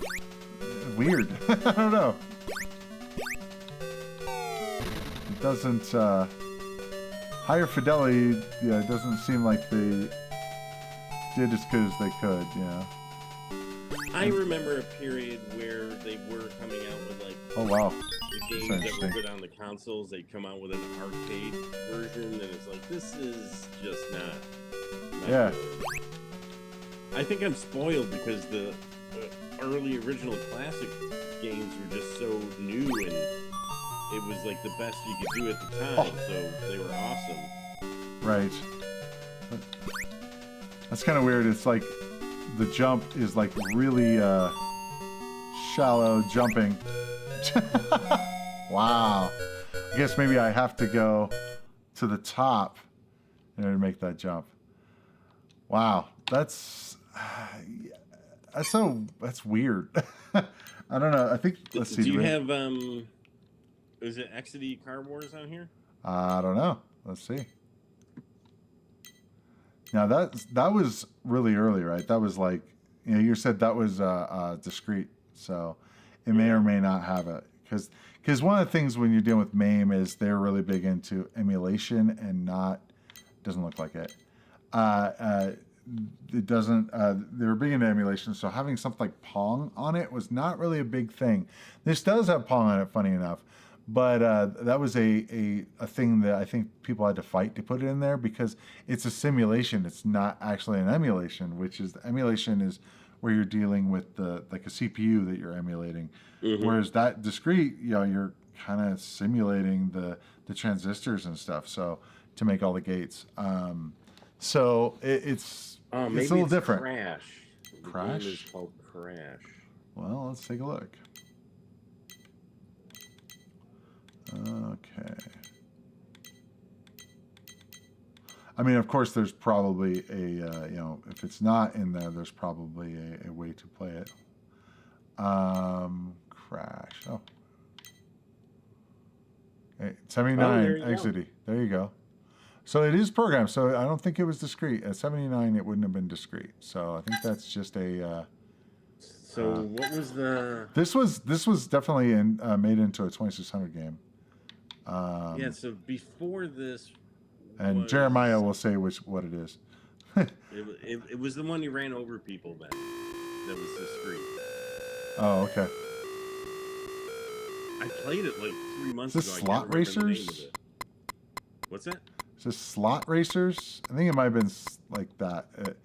weird. I don't know. It doesn't, higher fidelity, it doesn't seem like they did as good as they could, I remember a period where they were coming out with like Oh, wow. the games that were good on the consoles. They'd come out with an arcade version, and it's like, this is just not Yeah. good. I think I'm spoiled because the early original classic games were just so new, and it was like the best you could do at the time, so they were awesome. Right. That's kind of weird. It's like the jump is like really shallow jumping. Wow. I guess maybe I have to go to the top in order to make that jump. Wow. That's weird. I don't know. I think, let's see. Do you have, is it XD Car Wars on here? I don't know. Let's see. Now that was really early, right? That was like, you said that was discrete, so it may or may not have it. Because one of the things when you're dealing with MAME is they're really big into emulation and doesn't look like it. It doesn't, they were big into emulation, so having something like Pong on it was not really a big thing. This does have Pong on it, funny enough. But that was a thing that I think people had to fight to put it in there because it's a simulation. It's not actually an emulation, which is, the emulation is where you're dealing with like a CPU that you're emulating. Mm-hmm. Whereas that discrete, you're kind of simulating the transistors and stuff. So to make all the gates. So it's a little different. Crash. Crash? The game is called Crash. Well, let's take a look. Okay. I mean, of course, there's probably a if it's not in there, there's probably a way to play it. Crash. Oh. Okay. 79 there you go. exidy. There you go. So it is programmed. So I don't think it was discrete. At 79, it wouldn't have been discrete. So I think that's just a. So what was the? This was definitely made into a 2600 game. Yeah. So before this. And Jeremiah will say what it is. It was the one you ran over people then. That was discrete. Oh, okay. I played it like 3 months Is ago. this I can't Slot remember the name Racers? of it. What's that? Is this Slot Racers? I think it might have been like that.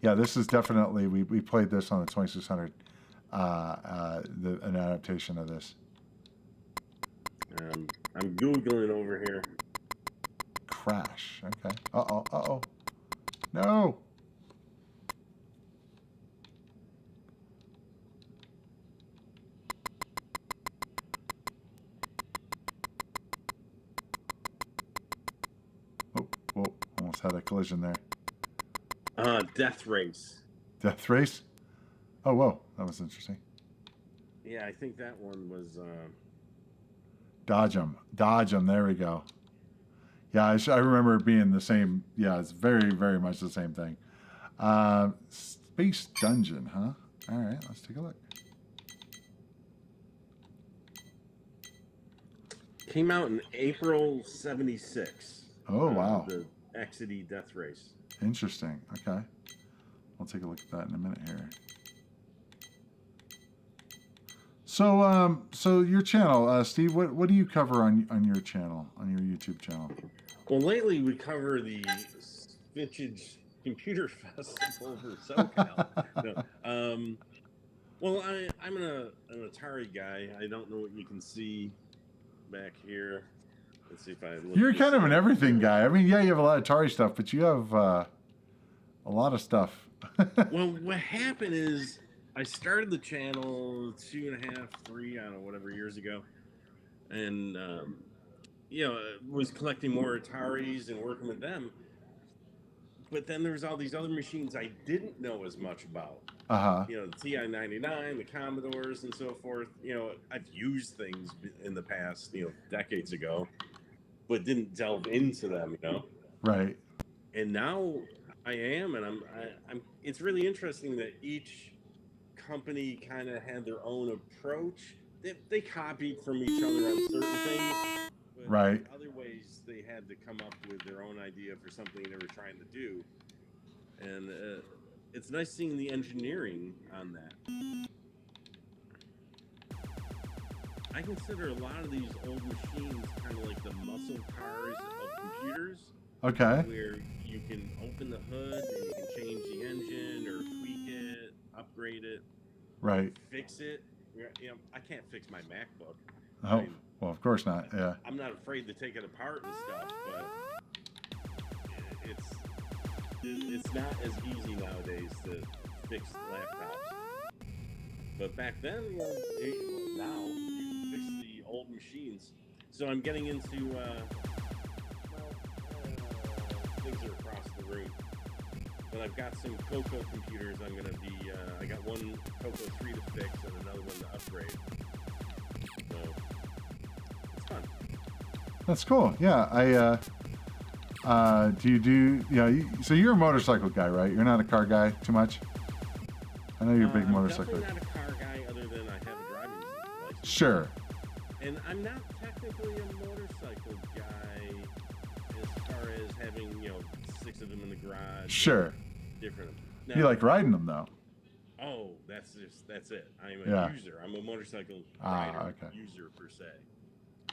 Yeah, this is definitely, we played this on the 2600, an adaptation of this. I'm Googling over here. Crash. Okay. Uh-oh, uh-oh. No! Oh, whoa, almost had a collision there. Death Race. Death Race? Oh, whoa, that was interesting. Yeah, I think that one was. Dodge 'em, there we go. Yeah, I remember it being the same. Yeah, it's very, very much the same thing. Space Dungeon, huh? All right, let's take a look. Came out in April '76. Oh, wow. The Exidy Death Race. Interesting. Okay. I'll take a look at that in a minute here. So your channel, Steve, what do you cover on your channel, on your YouTube channel? Well, lately we cover the Vintage Computer Festival for SoCal. No, well, I'm an Atari guy. I don't know what you can see back here. Let's see if I look. You're kind of an up. everything guy. I mean, yeah, you have a lot of Atari stuff, but you have a lot of stuff. Well, what happened is I started the channel 2.5, 3, I don't know, whatever years ago, and was collecting more Ataris and working with them. But then there's all these other machines I didn't know as much about. Uh-huh. The TI-99, the Commodores, and so forth. I've used things in the past, decades ago, but didn't delve into them. Right. And now I am, and I'm. It's really interesting that each company kind of had their own approach. They copied from each other on certain things, but Right. in other ways they had to come up with their own idea for something they were trying to do. And it's nice seeing the engineering on that. I consider a lot of these old machines kind of like the muscle cars of computers. Okay. Where you can open the hood and you can change the engine or tweak it, upgrade it, Right. fix it. I can't fix my MacBook. Oh, well, of course not. Yeah. I'm not afraid to take it apart and stuff, but it's not as easy nowadays to fix laptops. But back then, now you fix the old machines. So I'm getting into things are across the room. But I've got some Coco computers. I'm gonna be. I got one Coco 3 to fix and another one to upgrade. So it's fun. That's cool. Yeah. Do you do? Yeah. So you're a motorcycle guy, right? You're not a car guy too much. I know you're a big I'm motorcycle. definitely not a car guy, other than I have a driving license. Sure. And I'm not technically a motorcycle guy, as far as having 6 of them in the garage. Sure. Different. You like riding them though. Oh, that's it. I'm Yeah. a user. I'm a motorcycle Ah, rider, okay. user per se.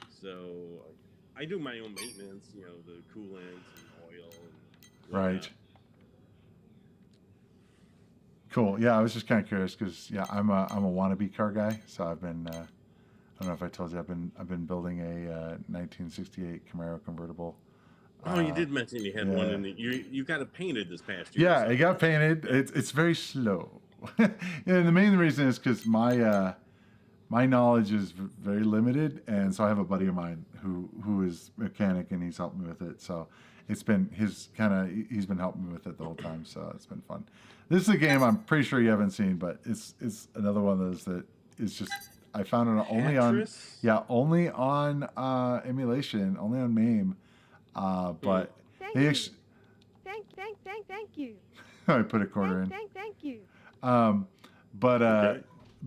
So I do my own maintenance, the coolant and oil. And Right. whatnot. Cool. Yeah, I was just kind of curious because I'm a wannabe car guy. So I've been I don't know if I told you I've been building a 1968 Camaro convertible. Oh, you did mention you had one yeah. in the you got it painted this past year. Yeah, it got painted. It's very slow. And the main reason is because my my knowledge is very limited, and so I have a buddy of mine who is mechanic, and he's helped me with it. So it's been he's been helping me with it the whole time. So it's been fun. This is a game I'm pretty sure you haven't seen, but it's another one of those that is just I found it only on Tetris? only on emulation, only on MAME. But Thank they you. actually Thank you. I put a quarter in. Thank you. Um, but Okay.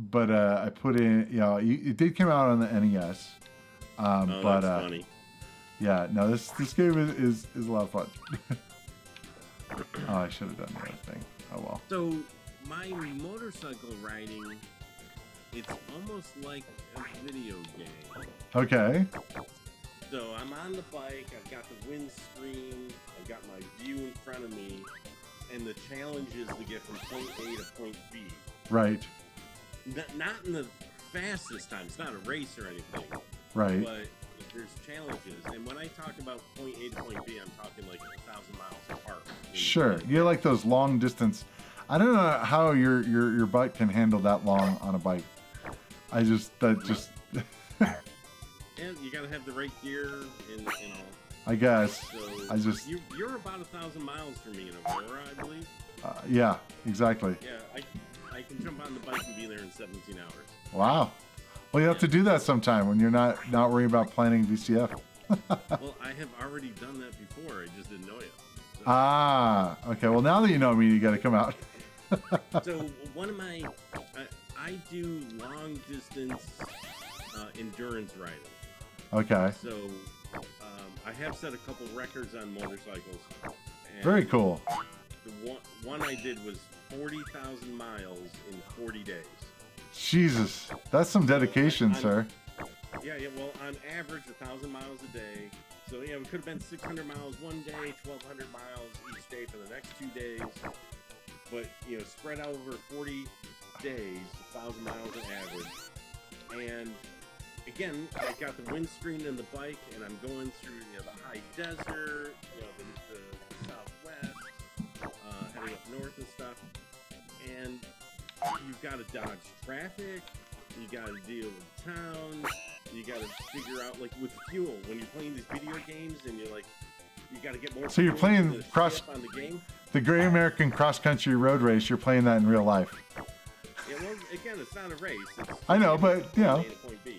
I put in, it did come out on the NES. Oh, But that's funny. yeah, no, this game is a lot of fun. Oh, I should have done the other thing. Oh well. So my motorcycle riding, it's almost like a video game. Okay. So I'm on the bike, I've got the windscreen, I've got my view in front of me, and the challenge is to get from point A to point B. Right. Not in the fastest time, it's not a race or anything, Right. but there's challenges. And when I talk about point A to point B, I'm talking like 1,000 miles apart. Sure. You like those long distance. I don't know how your bike can handle that long on a bike. And you gotta have the right gear and all. I guess. So you're about 1,000 miles from me in Aurora, I believe. Yeah, exactly. Yeah, I can jump on the bike and be there in 17 hours. Wow. Well, you have to do that sometime when you're not worrying about planning VCF. Well, I have already done that before. I just didn't know it. So, Ah, okay. Well, now that you know me, you got to come out. so one of my, I do long distance endurance riding. Okay. So I have set a couple records on motorcycles. And Very cool. The one I did was 40,000 miles in 40 days. Jesus, that's some dedication, sir. Yeah, well, on average, 1,000 miles a day. So, yeah, it could have been 600 miles one day, 1,200 miles each day for the next 2 days. But, spread out over 40 days, 1,000 miles on average. And, again, I got the windscreen in the bike, and I'm going through, the high desert, the southwest, heading up north and stuff. And you've got to dodge traffic, you got to deal with town, you got to figure out, like, with fuel, when you're playing these video games and you're like, you got to get more So you're fuel playing to cross- ship on the game. The Great American Cross Country Road Race, you're playing that in real life. Yeah, well, again, it's not a race. It's I know, but, point A to point B.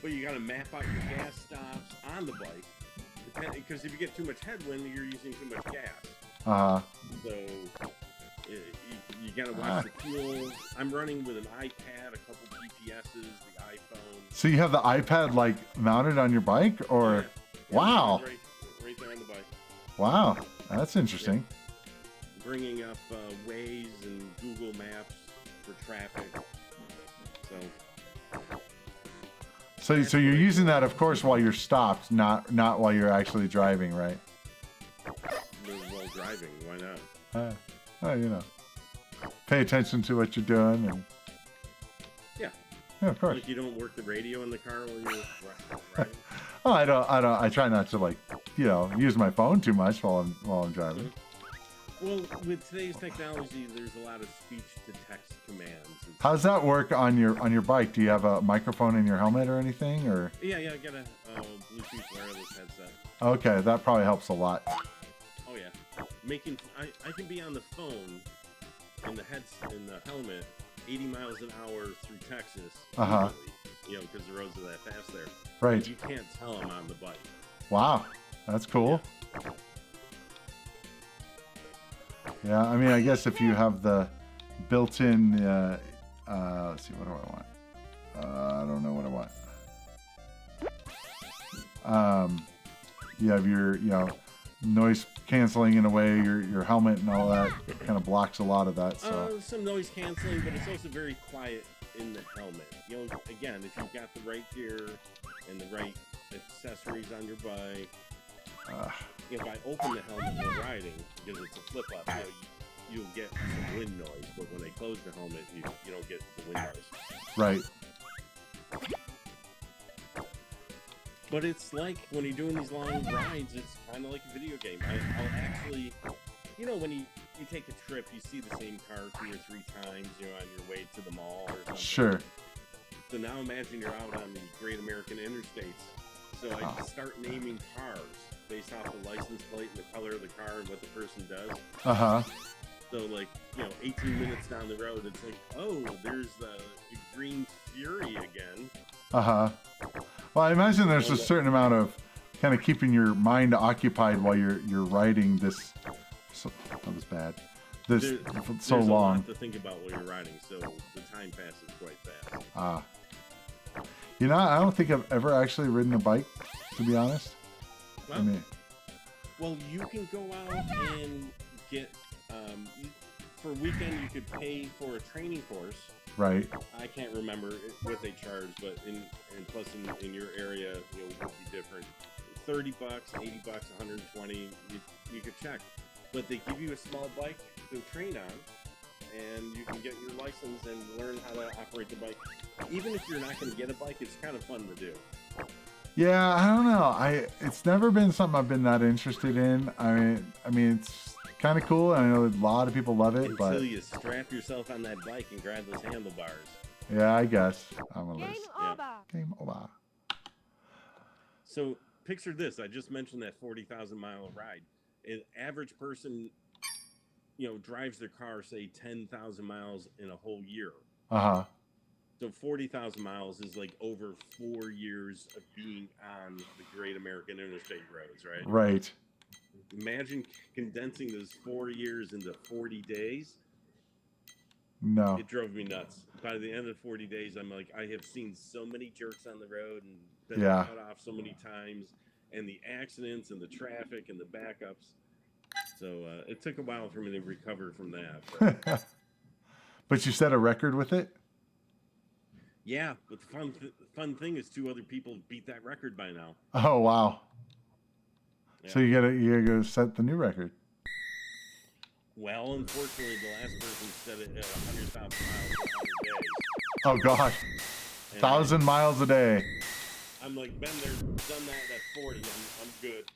But you got to map out your gas stops on the bike, because if you get too much headwind, you're using too much gas. Uh-huh. So you gotta watch the fuel. I'm running with an iPad, a couple GPSs, the iPhone. So you have the iPad, like, mounted on your bike? Or, Yeah, wow. Right there on the bike. Wow, that's interesting. Bringing up Waze and Google Maps for traffic. So you're using that, of course, while you're stopped, not while you're actually driving, right? While driving, why not? Well, pay attention to what you're doing, and Yeah. yeah, of course. Like you don't work the radio in the car while you're riding. Oh, I don't. I try not to, like, use my phone too much while I'm driving. Well, with today's technology, there's a lot of speech-to-text commands. How's that work on your bike? Do you have a microphone in your helmet or anything, or? Yeah, I got a Bluetooth wireless headset. Okay, that probably helps a lot. Oh yeah, I can be on the phone in the helmet, 80 miles an hour through Texas. Uh-huh. Easily, because the roads are that fast there. Right. You can't tell I'm on the bike. Wow, that's cool. Yeah, I mean, I guess if you have the built-in, let's see, what do I want? I don't know what I want. You have your, noise canceling in a way, your helmet and all that kind of blocks a lot of that. So Some noise canceling, but it's also very quiet in the helmet. Again, if you've got the right gear and the right accessories on your bike, if I open the helmet while riding, because it's a flip-up, you'll get some wind noise, but when they close the helmet, you don't get the wind noise. right. But it's like, when you're doing these long rides, it's kind of like a video game. I'll actually you know, when you take a trip, you see the same car 2 or 3 times, you know, on your way to the mall or something. Sure. So now imagine you're out on the Great American Interstates. So I just start naming cars based off the license plate and the color of the car and what the person does. Uh-huh. So, like, you know, 18 minutes down the road, it's like, oh, there's the Green Fury again. Uh-huh. Well, I imagine there's a certain amount of kind of keeping your mind occupied while you're writing this. That was bad. This so there's long. A lot to think about while you're riding, so the time passes quite fast. You know, I don't think I've ever actually ridden a bike, to be honest. Well, I mean, well, you can go out and get for a weekend. You could pay for a training course. right. I can't remember what they charge, but and plus in your area, you know, it would be different. $30, $80, $120. You could check, but they give you a small bike to train on, and you can get your license and learn how to operate the bike. Even if you're not going to get a bike, it's kind of fun to do. Yeah, I don't know. It's never been something I've been that interested in. I mean, it's kind of cool. I know a lot of people love it, Until but you strap yourself on that bike and grab those handlebars. yeah, I guess I'm a Game list. over. Game over. So picture this. I just mentioned that 40,000-mile ride. An average person, you know, drives their car, say, 10,000 miles in a whole year. Uh-huh. So 40,000 miles is like over 4 years of being on the Great American Interstate roads, right? Right. Imagine condensing those 4 years into 40 days. No. It drove me nuts. By the end of 40 days, I'm like, I have seen so many jerks on the road and been Yeah. cut off so many times, and the accidents and the traffic and the backups. So it took a while for me to recover from that. But, But you set a record with it? yeah, but the fun thing is 2 other people beat that record by now. Oh, wow. Yeah. So you gotta go set the new record. Well, unfortunately, the last person said it at 100,000 miles in 100 days. Oh, gosh. And 1,000 miles a day. I'm like, been there, done that at 40. I'm good.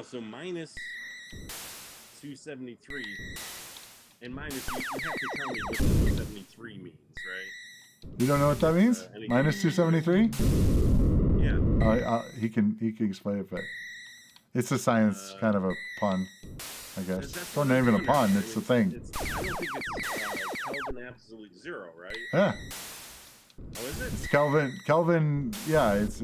So minus 273, and minus, you have to tell me what 273 means, right? You don't know what that means? Minus 273? Yeah. He can explain it, but it's a science kind of a pun, I guess. It's not even a pun. It's the thing. I don't think it's Kelvin absolute zero, right? Yeah, Oh, is it? it's Kelvin. Yeah, it's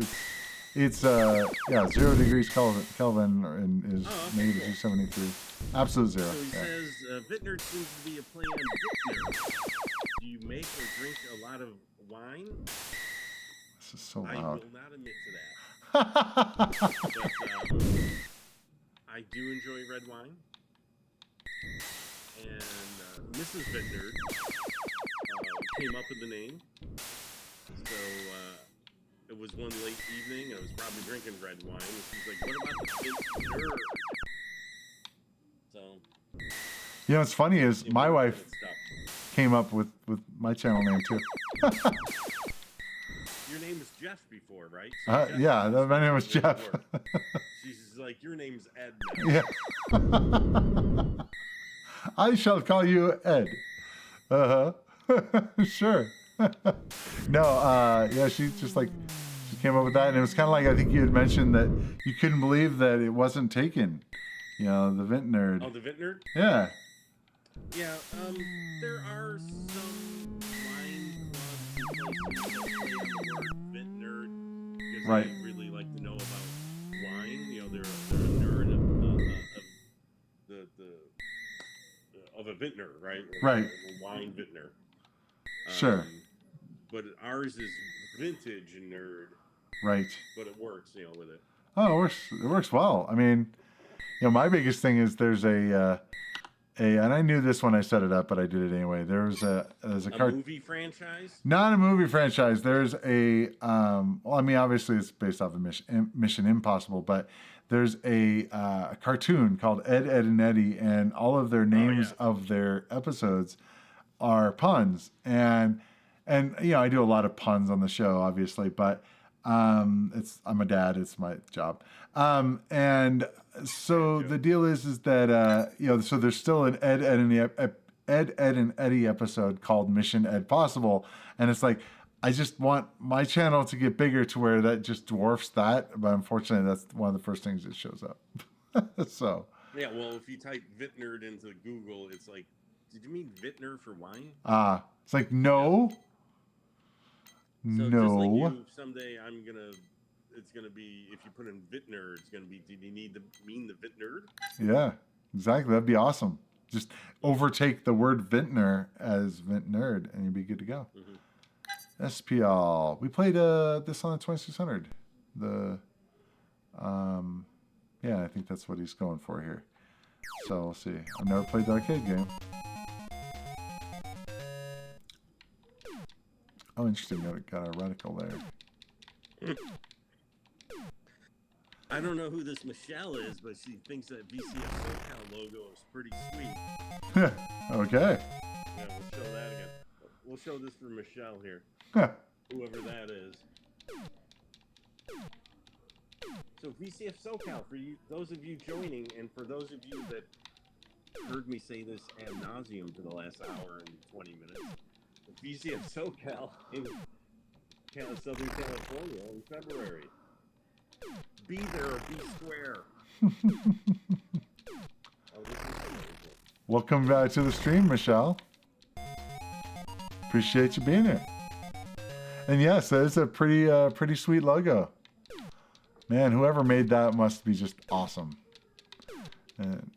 0 degrees Kelvin and is negative 273. Absolute zero. So he Yeah. says, VintNerd seems to be a play on VintNerd. Do you make or drink a lot of wine? This is so I loud. will not admit to that. But I do enjoy red wine. And Mrs. VintNerd came up with the name. So it was one late evening, and I was probably drinking red wine. And she's like, what about the VintNerd? So... You know what's funny is my wife Stuff. came up with my channel name too. Your name was Jeff before, right? So Jeff Yeah, was my name was way Jeff. before. She's like, your name's Ed now. Yeah. I shall call you Ed. Uh-huh. Sure. No, yeah, she came up with that, and it was kind of like, I think you had mentioned that you couldn't believe that it wasn't taken. You know, the VintNerd. Oh, the VintNerd? Yeah. Yeah, there are some wine clubs and places that play on the word VintNerd because Right. they really like to know about wine. You know, they're a nerd of a vintner, right? Right. A wine vintner. Sure. But ours is vintage nerd, Right. but it works, you know, with it. Oh, it works well. I mean, you know, my biggest thing is there's and I knew this when I set it up, but I did it anyway. There's a Movie franchise? Not a movie franchise. There's a well, I mean, obviously it's based off of Mission Impossible, but there's a cartoon called Ed, Ed and Eddie, and all of their names of their episodes are puns, and I do a lot of puns on the show, obviously, but I'm a dad, it's my job, and so the deal is that so there's still an Ed, Ed and Eddie episode called Mission Ed Possible, and it's like, I just want my channel to get bigger to where that just dwarfs that, but unfortunately that's one of the first things that shows up. So yeah, well, if you type VintNerd into Google, it's like, did you mean vintner for wine? It's like, no. So No. just like you, someday it's gonna be, if you put in VintNerd, it's gonna be, did you mean the VintNerd? Yeah, exactly. That'd be awesome. Just overtake the word vintner as VintNerd, and you'd be good to go. Mm-hmm. SPL. We played this on the 2600. I think that's what he's going for here. So we'll see. I've never played the arcade game. Oh, interesting. Got a reticle there. I don't know who this Michelle is, but she thinks that VCF SoCal logo is pretty sweet. Okay. Yeah, we'll show that again. We'll show this for Michelle here. Whoever that is. So VCF SoCal, for you, those of you joining, and for those of you that heard me say this ad nauseum for the last hour and 20 minutes, VCF SoCal in Southern California in February. Be there or be square. Welcome back to the stream, Michelle. Appreciate you being here. And yes, that is a pretty sweet logo. Man, whoever made that must be just awesome. And,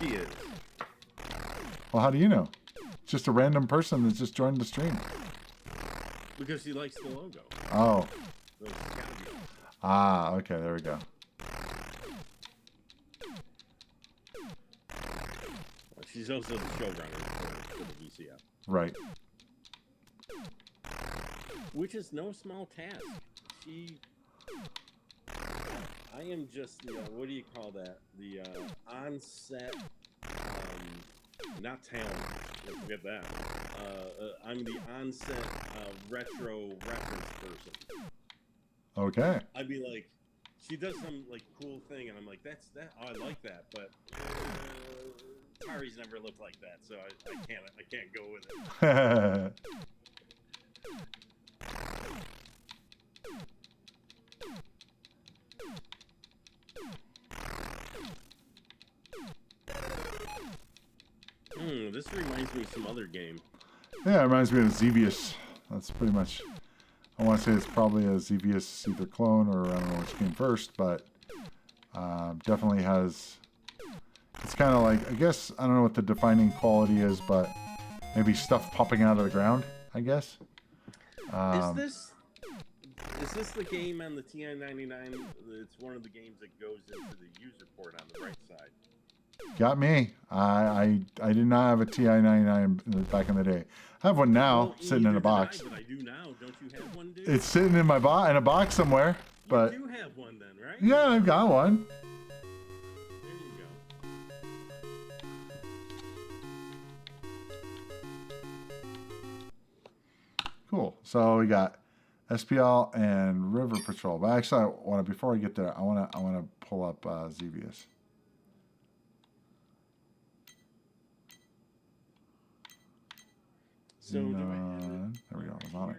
He is. well, how do you know? Just a random person that's just joined the stream. Because he likes the logo. Oh. Those categories. Okay, there we go. She's also the showrunner for the VCF. Right. Which is no small task. I am just the, what do you call that? The on-set, not talent, don't forget that. I'm the on-set retro reference person. Okay. I'd be like, she does some like cool thing, and I'm like, I like that, but Atari's never looked like that, so I can't go with it. This reminds me of some other game. Yeah, it reminds me of Xevious. That's pretty much, I want to say it's probably a Xevious either clone or I don't know which came first, but definitely has, it's kind of like, I guess, I don't know what the defining quality is, but maybe stuff popping out of the ground, I guess. Is this the game on the TI-99? It's one of the games that goes into the user port on the right side. Got me. I did not have a TI-99 back in the day. I have one now, sitting in a box. But I do now. Don't you have one, dude? It's sitting in my in a box somewhere. But you do have one then, right? yeah, I've got one. There you go. Cool. So we got SPL and River Patrol. But actually, before I get there, I want to pull up Xevious. So do I have it there we go. I was on it.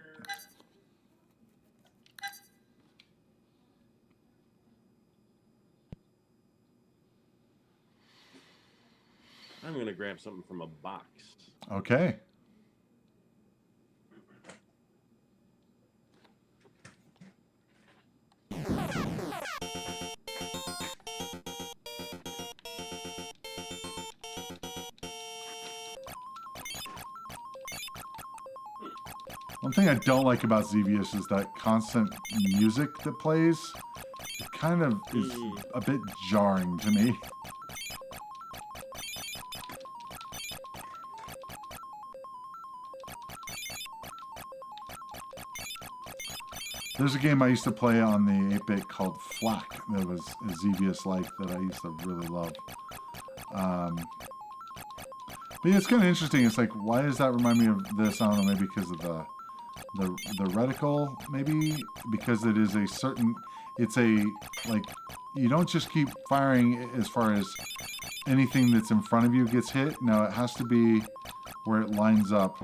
I'm gonna grab something from a box. Okay. One thing I don't like about Xevious is that constant music that plays. It kind of is a bit jarring to me. There's a game I used to play on the 8-bit called Flak that was Xevious-like that I used to really love. But yeah, it's kind of interesting. It's like, why does that remind me of this? I don't know, maybe because of the reticle, maybe because it is a certain, it's a, like, you don't just keep firing as far as anything that's in front of you gets hit. No, it has to be where it lines up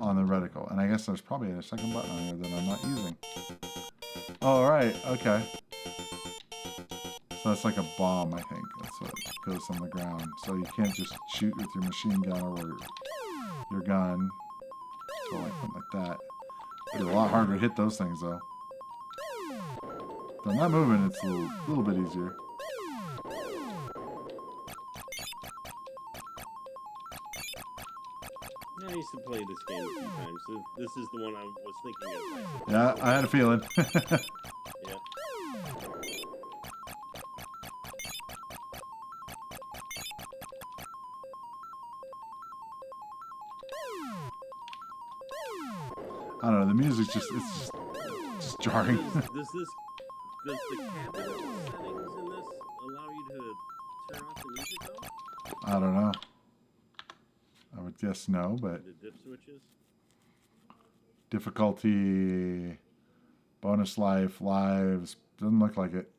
on the reticle. And I guess there's probably a second button on here that I'm not using. Oh, right, okay. So that's like a bomb, I think. That's what goes on the ground. So you can't just shoot with your machine gun or your gun. So like something like that. It'd be a lot harder to hit those things, though. If they're not moving, it's a little bit easier. Yeah, I used to play this game a few times. So this is the one I was thinking of. Yeah, I had a feeling. Yeah. I don't know, the music's just, just jarring. Does the cabinet settings in this allow you to turn off the music though? I don't know. I would guess no, but The dip switches? difficulty, bonus life, lives, doesn't look like it.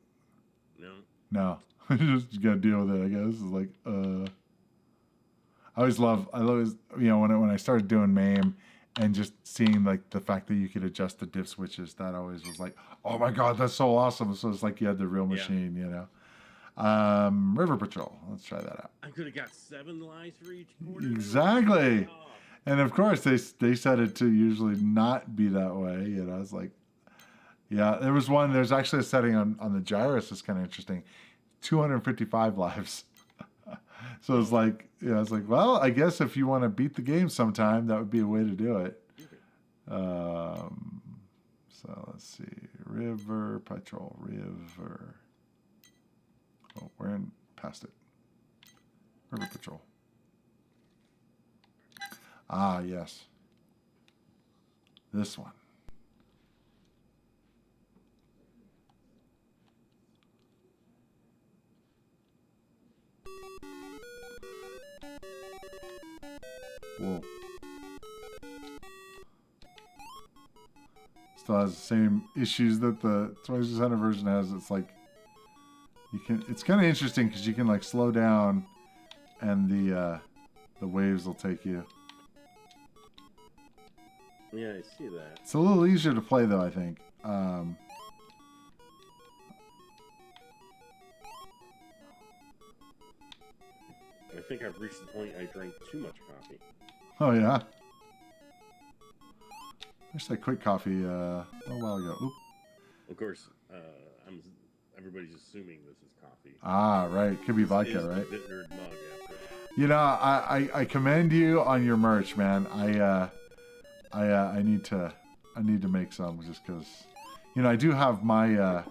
No. No. You gotta deal with it, I guess. It's like, I always, you know, when I started doing MAME and just seeing like the fact that you could adjust the diff switches, that always was like, oh my God, that's so awesome. So it's like you had the real machine, you know. River Patrol. Let's try that out. I could have got 7 lives for each quarter. Exactly. Oh. And of course they set it to usually not be that way. You know, it's like, yeah, there's actually a setting on the gyrus that's kind of interesting. 255 lives. So it's like, yeah, it's like, well, I guess if you want to beat the game sometime, that would be a way to do it. So let's see, River Patrol, River. Oh, we're in past it. River Patrol. Ah, yes. This one. Whoa. Still has the same issues that the 2600 version has. It's like it's kind of interesting because you can like slow down and the waves will take you. Yeah, I see that. It's a little easier to play though, I think. I think I've reached the point I drank too much coffee. Oh yeah. I just had quick coffee a while ago. Oop. Of course, everybody's assuming this is coffee. Ah, right. Could be vodka, Is right? The VintNerd mug after. You know, I commend you on your merch, man. I need to make some just because, you know, I do have my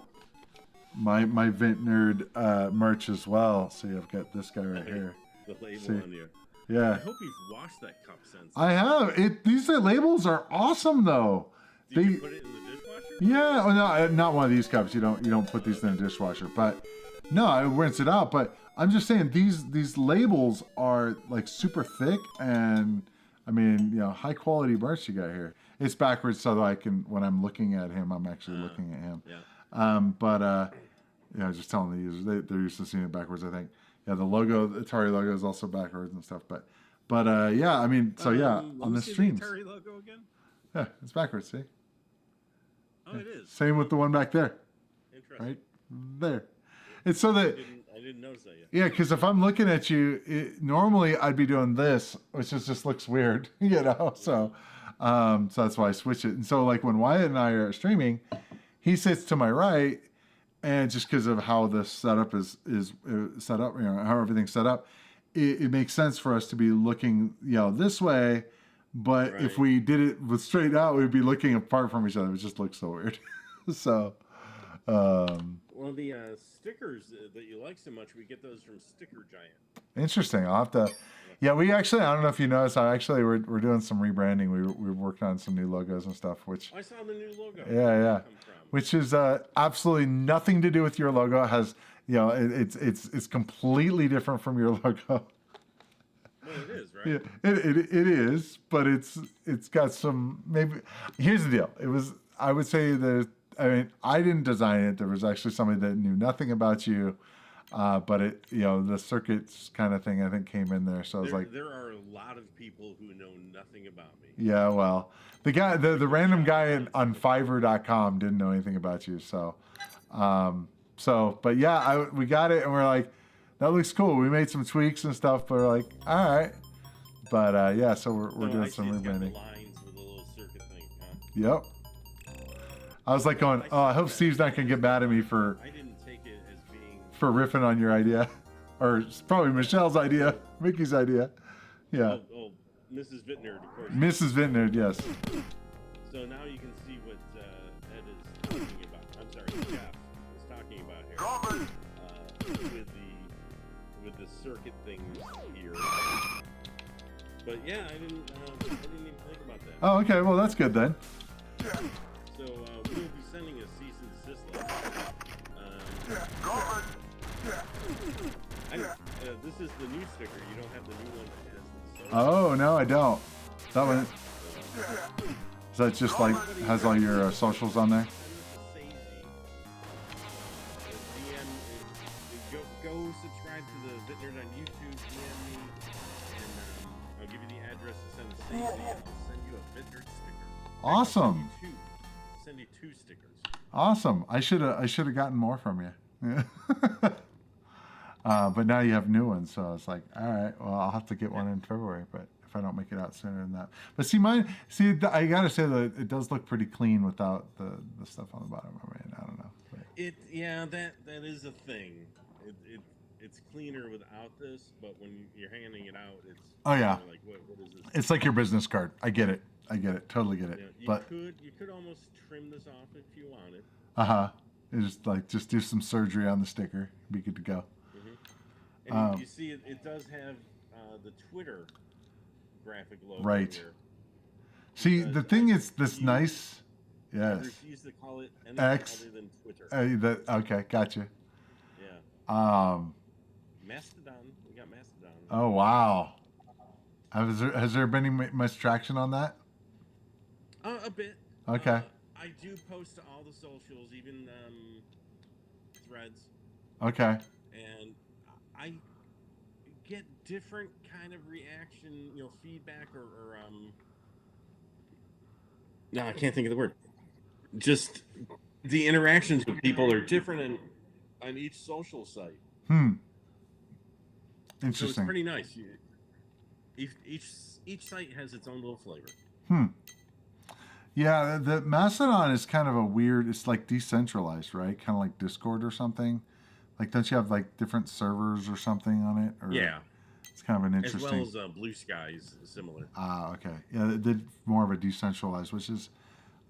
my VintNerd merch as well. See, I've got this guy right here. The label See? on you. Yeah, I hope you've washed that cup since. I have. These labels are awesome though. Did you put it in the dishwasher? Yeah, well, no, not one of these cups. You don't put these in a dishwasher. But no, I rinse it out. But I'm just saying these labels are like super thick and I mean, you know, high quality merch you got here. It's backwards so that I can, when I'm looking at him, I'm actually looking at him. Yeah. Yeah, just telling the users they're used to seeing it backwards. I think. Yeah, the logo, the Atari logo is also backwards and stuff. But yeah, I mean, so yeah, on the streams. The Atari logo again? Yeah, it's backwards. See. Oh, it is. Same with the one back there. Interesting. Right there. It's so that. I didn't notice that yet. Yeah, because if I'm looking at you, normally I'd be doing this, which just looks weird, you know. So that's why I switch it. And so like when Wyatt and I are streaming, he sits to my right, and just because of how the setup is set up, you know, how everything's set up, it makes sense for us to be looking, you know, this way. But if we did it with straight out, we'd be looking apart from each other. It just looks so weird. So. Well, the stickers that you like so much, we get those from Sticker Giant. Interesting. I'll have to. Yeah, we actually. I don't know if you noticed. We're doing some rebranding. We're working on some new logos and stuff. Which I saw the new logo. Yeah. Which is absolutely nothing to do with your logo. It has, you know, it's completely different from your logo. Well, it is, right? Yeah, it is, but it's got some maybe. Here's the deal. I would say that I mean I didn't design it. There was actually somebody that knew nothing about you, but the circuits kind of thing I think came in there. So I was like, there are a lot of people who know nothing about me. yeah, well, the random guy on Fiverr.com didn't know anything about you. So, but yeah, we got it, and we're like, that looks cool. We made some tweaks and stuff, but we're like, all right. But yeah, so we're doing some rebranding. Lines with a little circuit thing, huh? Yep. I was like going, oh, I hope Steve's not gonna get mad at me for I didn't take it as being riffing on your idea, or it's probably Michelle's idea, Mickey's idea. Yeah. Oh, Mrs. VintNerd, of course. Mrs. VintNerd, yes. So now you can see what Ed is talking about. I'm sorry, Jeff is talking about here. With the circuit things here. But yeah, I didn't even think about that. Oh, okay. Well, that's good then. So we'll be sending a cease and desist letter. This is the new sticker. You don't have the new one that has the Oh no, I don't. That one. Is that just like has all your socials on there? Go subscribe to the VintNerd on YouTube, DM me, and I'll give you the address to send a Stacey, and I'll send you a VintNerd sticker. Awesome. I'll send you two stickers. Awesome. I should have gotten more from you. But now you have new ones, so I was like, all right, well, I'll have to get one in February, but if I don't make it out sooner than that. But I gotta say that it does look pretty clean without the stuff on the bottom. I mean, I don't know. But. That is a thing. It's cleaner without this, but when you're handing it out, it's Oh yeah. like what is this? It's like your business card. I get it. Totally get it. Yeah, you could almost trim this off if you wanted. Just do some surgery on the sticker. Be good to go. Mm-hmm. And you see, it does have the Twitter graphic logo. Right. Here. See, the thing is, this nice. I Yes. refuse to call it anything X. other than Twitter. Okay, gotcha. Yeah. Mastodon. We got Mastodon. Oh wow. Has there been any much traction on that? A bit. Okay. I do post to all the socials, even threads. Okay. And I get different kind of reaction, feedback or no, I can't think of the word. Just the interactions with people are different on each social site. Interesting. So it's pretty nice. Each site has its own little flavor. Yeah, the Mastodon is kind of a weird. It's like decentralized, right? Kind of like Discord or something. Like, don't you have like different servers or something on it? Or, Yeah. It's kind of an interesting. As well as Blue Sky is similar. Okay. Yeah, they did more of a decentralized, which is,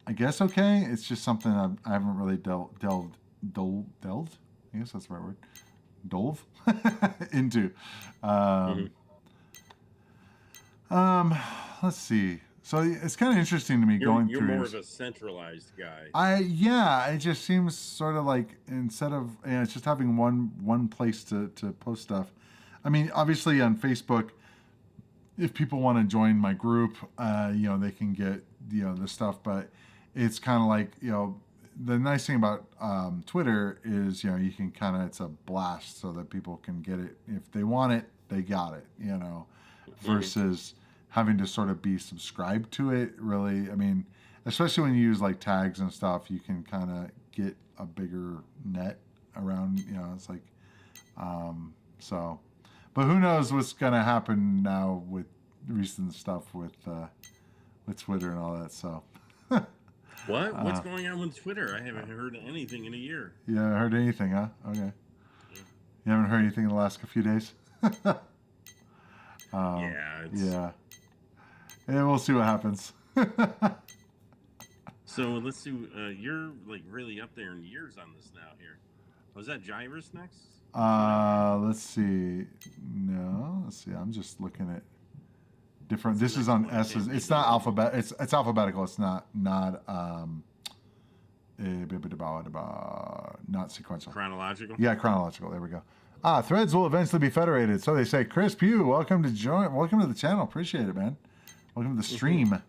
I guess, okay. It's just something I haven't really delved. I guess that's the right word. Dove into. Let's see. So it's kind of interesting to me going you're through. You're more of a centralized guy. It just seems sort of like instead of it's just having one place to post stuff. I mean, obviously on Facebook, if people want to join my group, they can get the stuff. But it's kind of like the nice thing about Twitter is you can it's a blast so that people can get it if they want it, they got it. Versus having to sort of be subscribed to it. Really, I mean, especially when you use like tags and stuff, you can kind of get a bigger net around. It's like so. But who knows what's gonna happen now with recent stuff with Twitter and all that. So. What? What's going on with Twitter? I haven't heard anything in a year. You haven't heard anything, huh? Okay. Yeah. You haven't heard anything in the last few days. Yeah. And we'll see what happens. So let's see. You're like really up there in years on this now. Here. Was that Gyrus next? Let's see. No, let's see. I'm just looking at different. This is on S's. It's not alphabet. It's alphabetical. It's not not sequential. Chronological. Yeah, chronological. There we go. Threads will eventually be federated. So they say. Chris Pugh, welcome to the channel. Appreciate it, man. Welcome to the stream.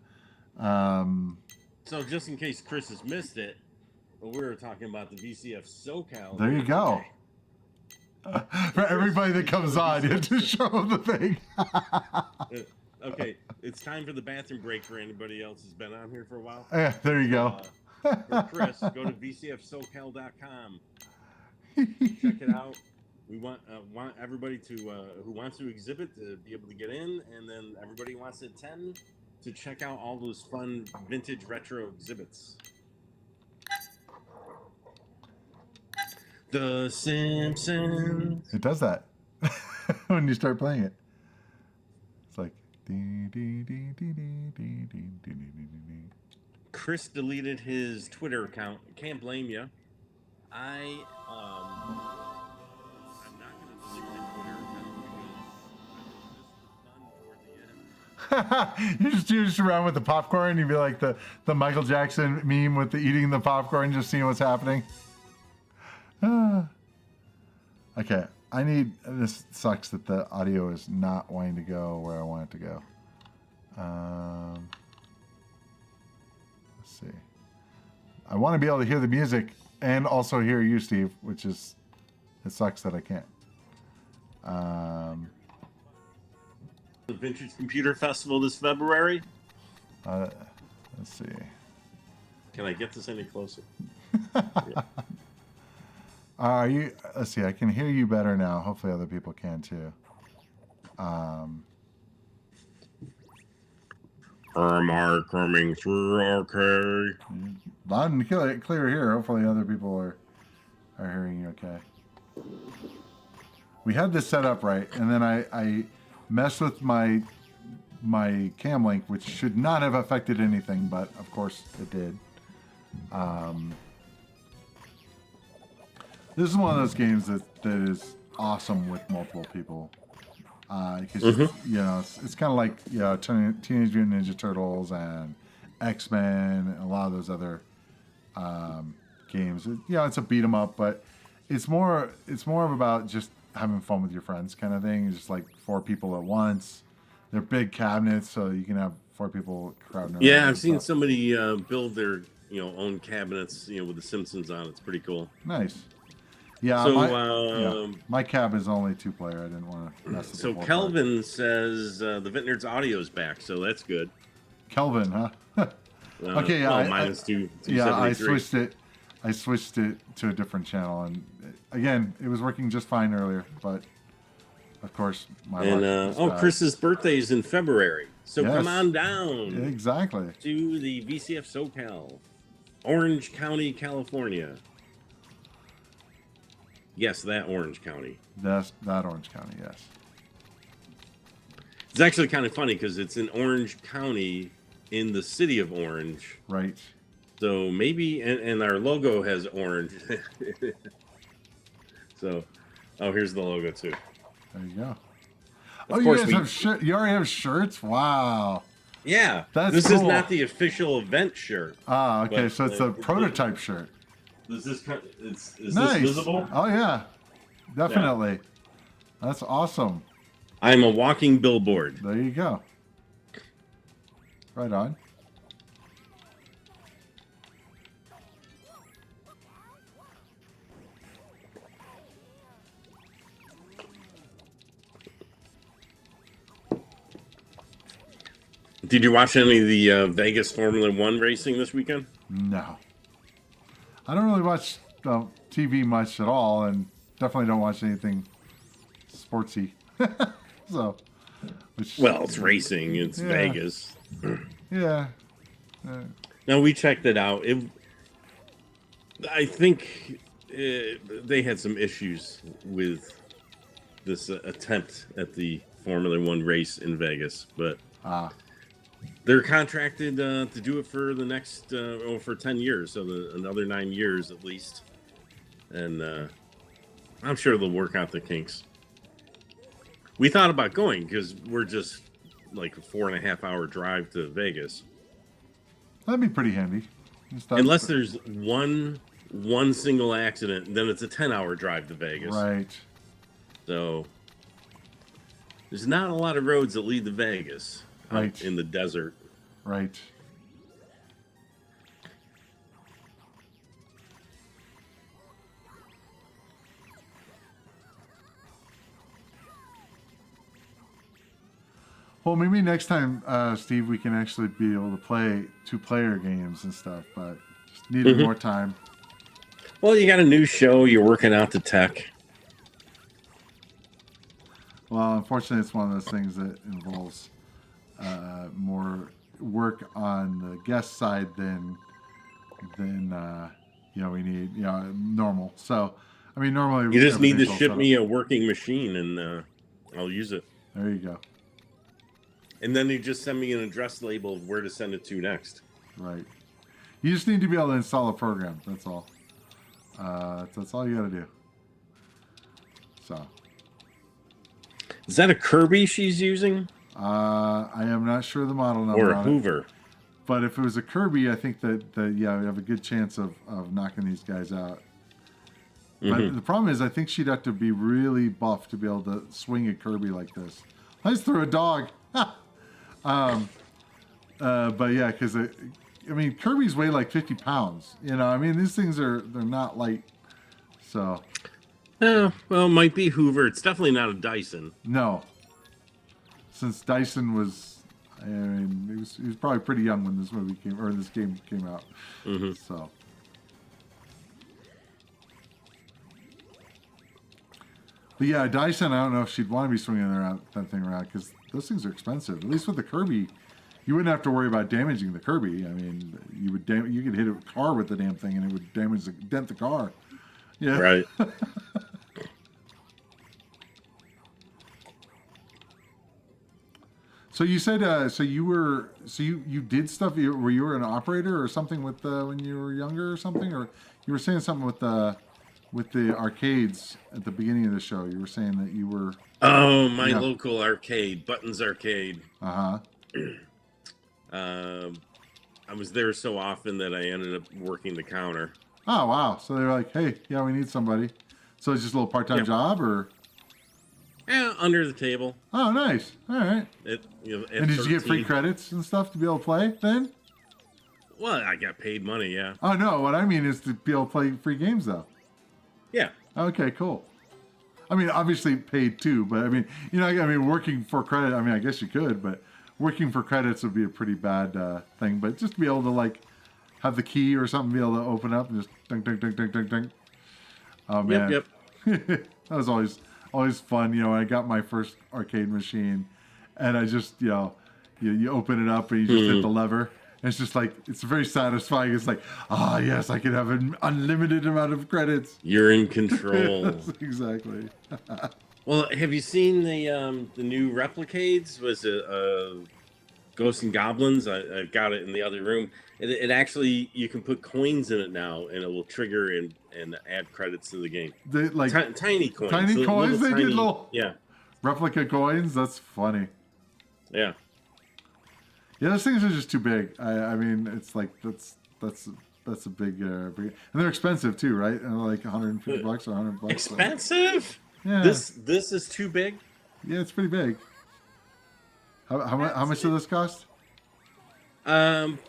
So just in case Chris has missed it, we were talking about the VCF SoCal. There you go. For everybody that comes on, you have to show them the thing. Okay, it's time for the bathroom break for anybody else who's been on here for a while. Yeah, there you go. For Chris, go to VCFSoCal.com. Check it out. We want everybody to who wants to exhibit to be able to get in, and then everybody who wants to attend to check out all those fun vintage retro exhibits. The Simpsons. It does that when you start playing it. It's like. Chris deleted his Twitter account. Can't blame you. I'm not going to delete my Twitter account because this was fun toward the end. You're just around with the popcorn. You'd be like the Michael Jackson meme with the eating the popcorn, just seeing what's happening. Okay, this sucks that the audio is not wanting to go where I want it to go. Let's see. I want to be able to hear the music and also hear you, Steve, it sucks that I can't. The Vintage Computer Festival this February. Let's see. Can I get this any closer? Let's see, I can hear you better now. Hopefully other people can too. Am I coming through okay? Loud and clear here. Hopefully other people are hearing you okay. We had this set up right, and then I messed with my cam link, which should not have affected anything, but of course it did. This is one of those games that is awesome with multiple people. Because it's kind of like Teenage Mutant Ninja Turtles and X-Men and a lot of those other games. It's a beat 'em up, but it's more about just having fun with your friends kind of thing. It's just like 4 people at once. They're big cabinets, so you can have 4 people crowding around. Yeah, I've seen somebody build their own cabinets with the Simpsons on. It's pretty cool. Nice. Yeah, so my cab is only 2-player. I didn't want to mess with so the Kelvin says the VintNerd's audio is back, so that's good. Kelvin, huh? Okay, yeah. Well, minus 273. Yeah, I switched it to a different channel, and again, it was working just fine earlier, but of course, Chris's birthday is in February, so yes. Come on down. Exactly. To the VCF SoCal, Orange County, California. Yes, that Orange County. That Orange County, yes. It's actually kind of funny because it's in Orange County in the city of Orange. Right. So maybe, and our logo has orange. So, here's the logo too. There you go. Of course you guys have you already have shirts? Wow. Yeah. This is not the official event shirt. Okay, so it's a prototype shirt. Is Nice. this visible? Oh yeah, definitely. Yeah. That's awesome. I'm a walking billboard. There you go. Right on. Did you watch any of the Vegas Formula One racing this weekend? No. I don't really watch TV much at all, and definitely don't watch anything sportsy. So, it's racing. It's Vegas. Yeah. No, we checked it out. I think they had some issues with this attempt at the Formula One race in Vegas, but they're contracted to do it for the next for 10 years, so another 9 years at least, and I'm sure they'll work out the kinks. We thought about going because we're just like a 4.5-hour drive to Vegas. That'd be pretty handy. Unless there's one single accident, then it's a 10-hour drive to Vegas. Right. So there's not a lot of roads that lead to Vegas out Right. in the desert. Right. Well, maybe next time, Steve, we can actually be able to play 2-player games and stuff, but just needed more time. Well, you got a new show. You're working out the tech. Well, unfortunately, it's one of those things that involves more work on the guest side than we need normal. So, I mean, normally You just need to everything's all ship set me up. a working machine, and I'll use it. There you go. And then you just send me an address label of where to send it to next. Right. You just need to be able to install a program. That's all. That's all you got to do. So. Is that a Kirby she's using? I am not sure the model number Or a on it. Hoover? But if it was a Kirby, I think that we have a good chance of knocking these guys out. But the problem is, I think she'd have to be really buff to be able to swing a Kirby like this. Let's throw a dog. But yeah, because Kirby's weigh like 50 pounds. These things they're not light. So. Well, it might be Hoover. It's definitely not a Dyson. No. Since Dyson was, he was probably pretty young when this game came out. So. But yeah, Dyson, I don't know if she'd want to be swinging that thing around because those things are expensive. At least with the Kirby, you wouldn't have to worry about damaging the Kirby. I mean, you could hit a car with the damn thing and it would dent the car. Yeah. Right. So you said, you did stuff. Were you an operator or something with when you were younger or something, or you were saying something with the arcades at the beginning of the show? You were saying that you were. Oh, my local arcade, Buttons Arcade. Uh huh. I was there so often that I ended up working the counter. Oh wow! So they were like, "Hey, yeah, we need somebody." So it's just a little part-time job, or? Yeah, under the table. Oh, nice. All right. And did you get free credits and stuff to be able to play then? Well, I got paid money, yeah. Oh no, what I mean is to be able to play free games though. Yeah. Okay, cool. I mean, obviously paid too, but working for credit. I mean, I guess you could, but working for credits would be a pretty bad thing. But just to be able to like have the key or something, be able to open up and just ding, ding, ding, ding, ding, ding. Oh man. Yep. That was always fun. I got my first arcade machine, and I just you open it up and you just hit the lever. And it's just like it's very satisfying. It's like, yes, I can have an unlimited amount of credits. You're in control. Exactly. Well, have you seen the new Replicades? Was it Ghosts and Goblins? I've got it in the other room. It actually, you can put coins in it now, and it will trigger and add credits to the game. They, like tiny coins. Tiny coins. They did little yeah replica coins. That's funny. Yeah. Yeah, those things are just too big. I mean, it's like that's a big, and they're expensive too, right? And like $150 or $100. Expensive? So. Yeah. This is too big. Yeah, it's pretty big. How much does this cost?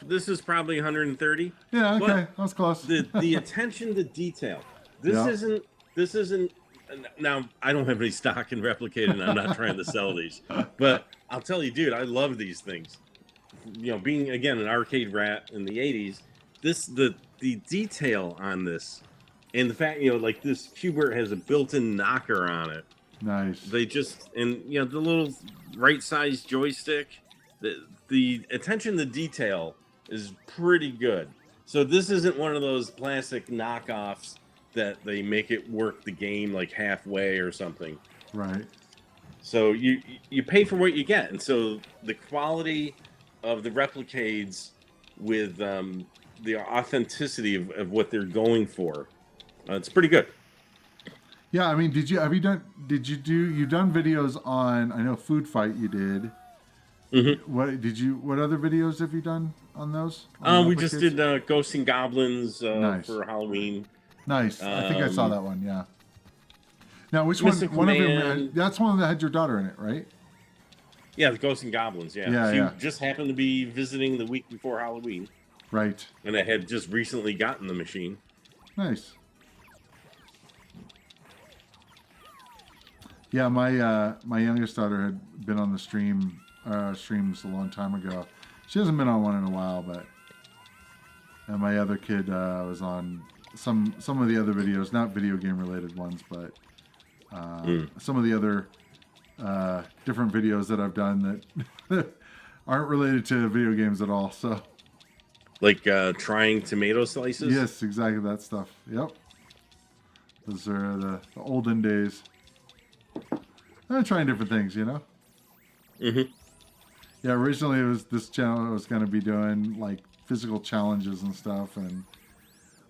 This is probably 130. Yeah, okay, but that's close. the attention to detail. This isn't. Now I don't have any stock in Replicated, and I'm not trying to sell these, but I'll tell you, dude, I love these things. Being again an arcade rat in the 80s, the detail on this, and the fact like this Qbert has a built-in knocker on it. Nice. They just the little right-sized joystick, the attention to detail is pretty good. So this isn't one of those plastic knockoffs that they make it work the game like halfway or something. Right. So you pay for what you get, and so the quality of the Replicades with the authenticity of what they're going for, it's pretty good. Yeah, I mean, you've done videos on, I know Food Fight you did. What other videos have you done on those? We just did Ghosts and Goblins Nice. for Halloween. Nice. I think I saw that one, yeah. Now, which one? Mystic One of them. Command. That's one that had your daughter in it, right? Yeah, the Ghosts and Goblins. Yeah, Yeah, she yeah. just happened to be visiting the week before Halloween, Right. and I had just recently gotten the machine. Nice. Yeah, my youngest daughter had been on the streams a long time ago. She hasn't been on one in a while, but and my other kid was on some of the other videos, not video game related ones, but some of the other different videos that I've done that aren't related to video games at all. So, Like trying tomato slices. yes, exactly that stuff. Yep, those are the olden days. I'm trying different things, you know. Mm-hmm. Yeah, originally it was this channel I was going to be doing like physical challenges and stuff, and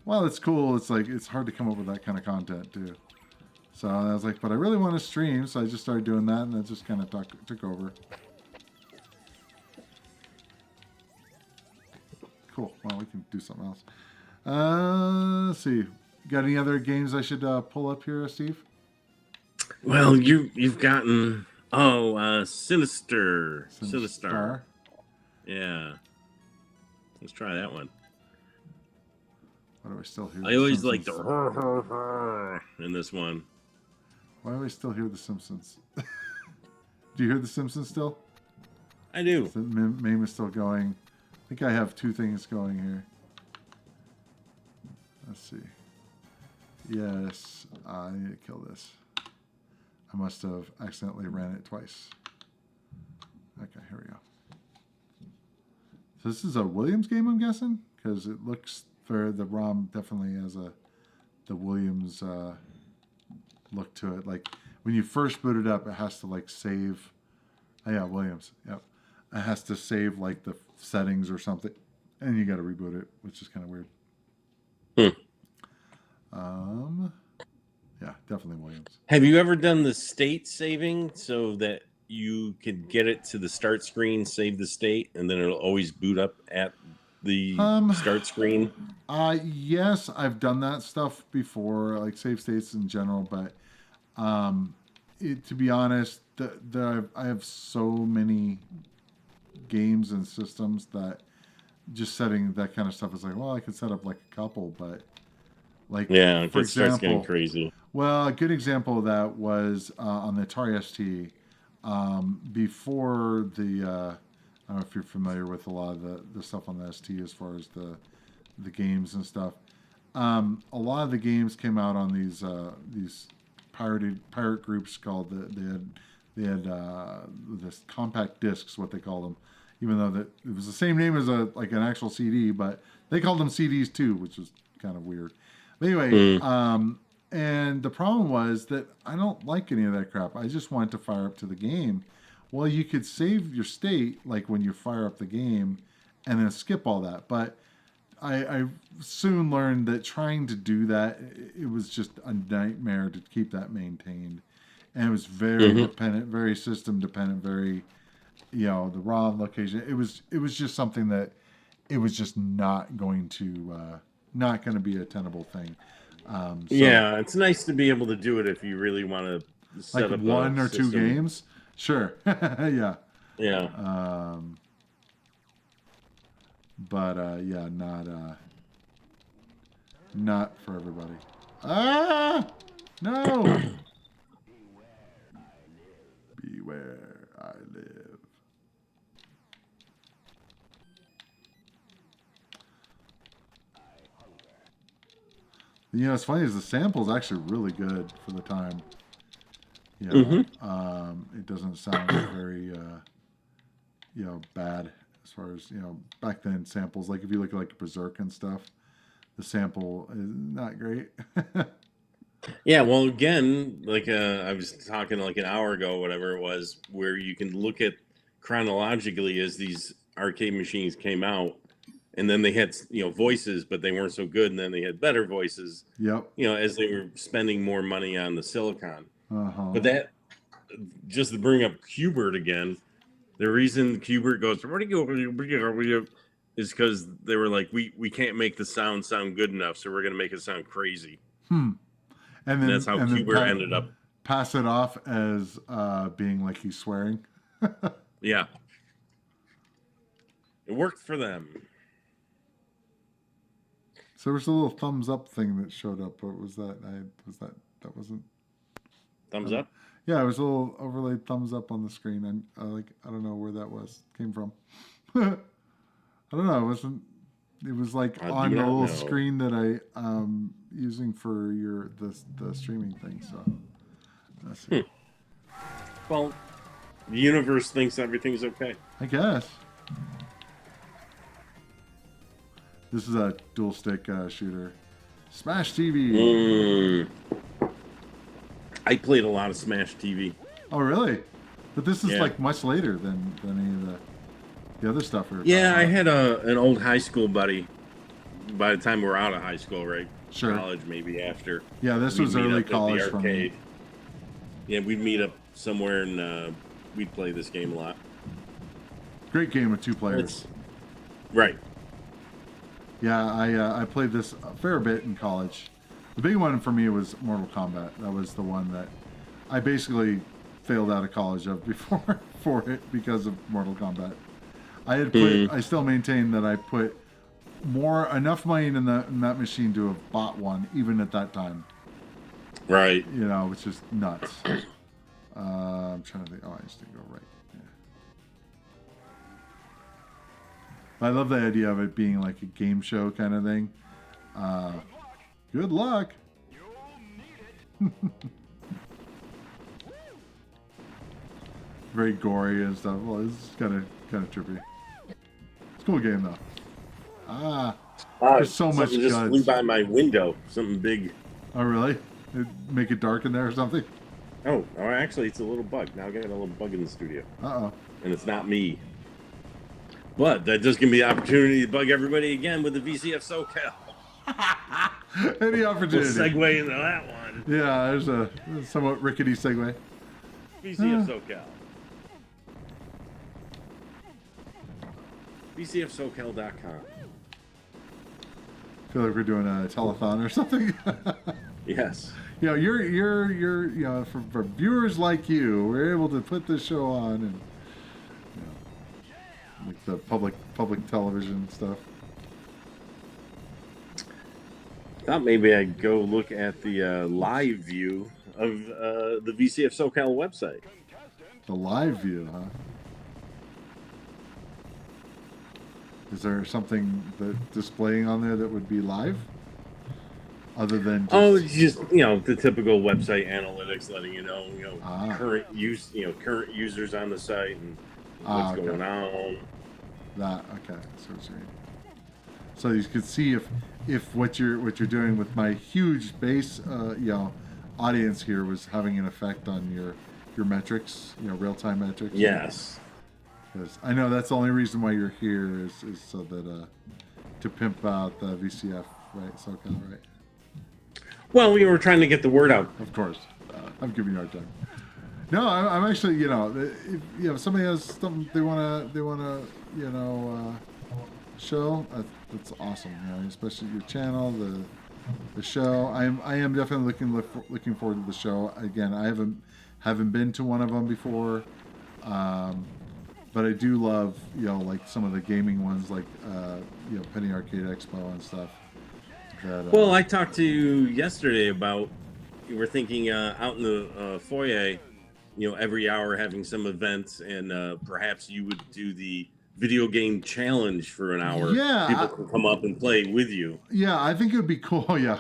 while it's cool, it's like it's hard to come up with that kind of content too. So I was like, but I really want to stream, so I just started doing that, and that just kind of took over. Cool. Well, we can do something else. Let's see. Got any other games I should pull up here, Steve? Well, you've gotten Sinister. Yeah. Let's try that one. Why do I still hear? I always like the in this one. Why do I still hear The Simpsons? Do you hear The Simpsons still? I do. The meme is still going. I think I have two things going here. Let's see. Yes, I need to kill this. I must have accidentally ran it twice. Okay, here we go. So this is a Williams game, I'm guessing? Because it looks, for the ROM definitely has the Williams look to it. Like, when you first boot it up, it has to, like, save... Oh, yeah, Williams. Yep. It has to save, like, the settings or something. And you got to reboot it, which is kind of weird. Yeah, definitely Williams. Have you ever done the state saving so that you could get it to the start screen, save the state, and then it'll always boot up at the start screen? Yes, I've done that stuff before, like save states in general, but to be honest, I have so many games and systems that just setting that kind of stuff is like, well, I could set up like a couple, but like, yeah, for it starts example, getting crazy. Well, a good example of that was on the Atari ST. Before the, I don't know if you're familiar with a lot of the stuff on the ST as far as the games and stuff. A lot of the games came out on these pirate groups called they had this compact discs, what they call them, even though that it was the same name as like an actual CD, but they called them CDs too, which was kind of weird. But anyway, and the problem was that I don't like any of that crap. I just wanted to fire up to the game. Well, you could save your state like when you fire up the game and then skip all that. But I soon learned that trying to do that, it was just a nightmare to keep that maintained. And it was very dependent, very system dependent, very, the ROM location. It was just something that it was just not going to be a tenable thing. Yeah, it's nice to be able to do it if you really want to set like up one or system. two games. Sure. Yeah. Yeah. But yeah, not for everybody. Ah! No! Beware I live. It's funny is the sample's actually really good for the time. It doesn't sound very, bad as far as, back then samples. Like if you look at like Berserk and stuff, the sample is not great. Yeah, well, again, like I was talking like an hour ago, whatever it was, where you can look at chronologically as these arcade machines came out, and then they had voices, but they weren't so good, and then they had better voices. Yep. As they were spending more money on the silicon. Uh-huh. But that, just to bring up Qbert again, the reason Qbert goes is because they were like, we can't make the sound good enough, so we're gonna make it sound crazy. And that's how Qbert ended up. pass it off as being like he's swearing. Yeah. It worked for them. So there was a little thumbs up thing that showed up. What was that? That wasn't. Thumbs up? Yeah, it was a little overlaid thumbs up on the screen, and I don't know where that came from. I don't know. It wasn't. It was like on the little screen that I using for the streaming thing. So that's it. Well, the universe thinks everything's okay. I guess. This is a dual stick shooter. Smash TV. I played a lot of Smash TV. Oh, really? But this is like much later than any of the other stuff. Yeah, I had an old high school buddy. By the time we're out of high school, right? Sure. College, maybe after. Yeah, this was early college for me. Yeah, we'd meet up somewhere and we'd play this game a lot. Great game with 2 players. Right. Yeah, I played this a fair bit in college. The big one for me was Mortal Kombat. That was the one that I basically failed out of college of before for it because of Mortal Kombat. I had put. I still maintain that I put enough money in that machine to have bought one, even at that time. Right. You know, it's just nuts. I'm trying to think. Oh, I just didn't go right. I love the idea of it being like a game show kind of thing. Good luck. Very gory and stuff. Well, it's kind of trippy. It's a cool game though. There's so much just guts. flew by my window. Something big. Oh, really? Make it dark in there or something? Oh, actually, it's a little bug. Now I got a little bug in the studio. Uh-oh. And it's not me. But that does give me the opportunity to bug everybody again with the VCF SoCal. Any opportunity. We'll segue into that one. Yeah, there's a somewhat rickety segue. VCF SoCal. VCFSoCal.com. I feel like we're doing a telethon or something. Yes. You know, you're you know, for viewers like you, we're able to put this show on and like the public television stuff. Thought maybe I'd go look at the live view of the VCF SoCal website. The live view, huh? Is there something that displaying on there that would be live? Other than just the typical website analytics, letting you know current users on the site and what's going on. That okay, so you could see if what you're doing with my huge base audience here was having an effect on your metrics, real-time metrics. Yes. Because I know that's the only reason why you're here is so that to pimp out the VCF, right? SoCal, right? Well, we were trying to get the word out. Of course, I'm giving you a hard time. No, I'm actually, if somebody has something they wanna show, that's awesome. Especially your channel, the show. I am definitely looking forward to the show. Again, I haven't been to one of them before, but I do love like some of the gaming ones, like Penny Arcade Expo and stuff. Well, I talked to you yesterday about we're thinking out in the foyer, every hour having some events, and perhaps you would do the video game challenge for an hour. Yeah, people can come up and play with you. Yeah, I think it would be cool. Yeah,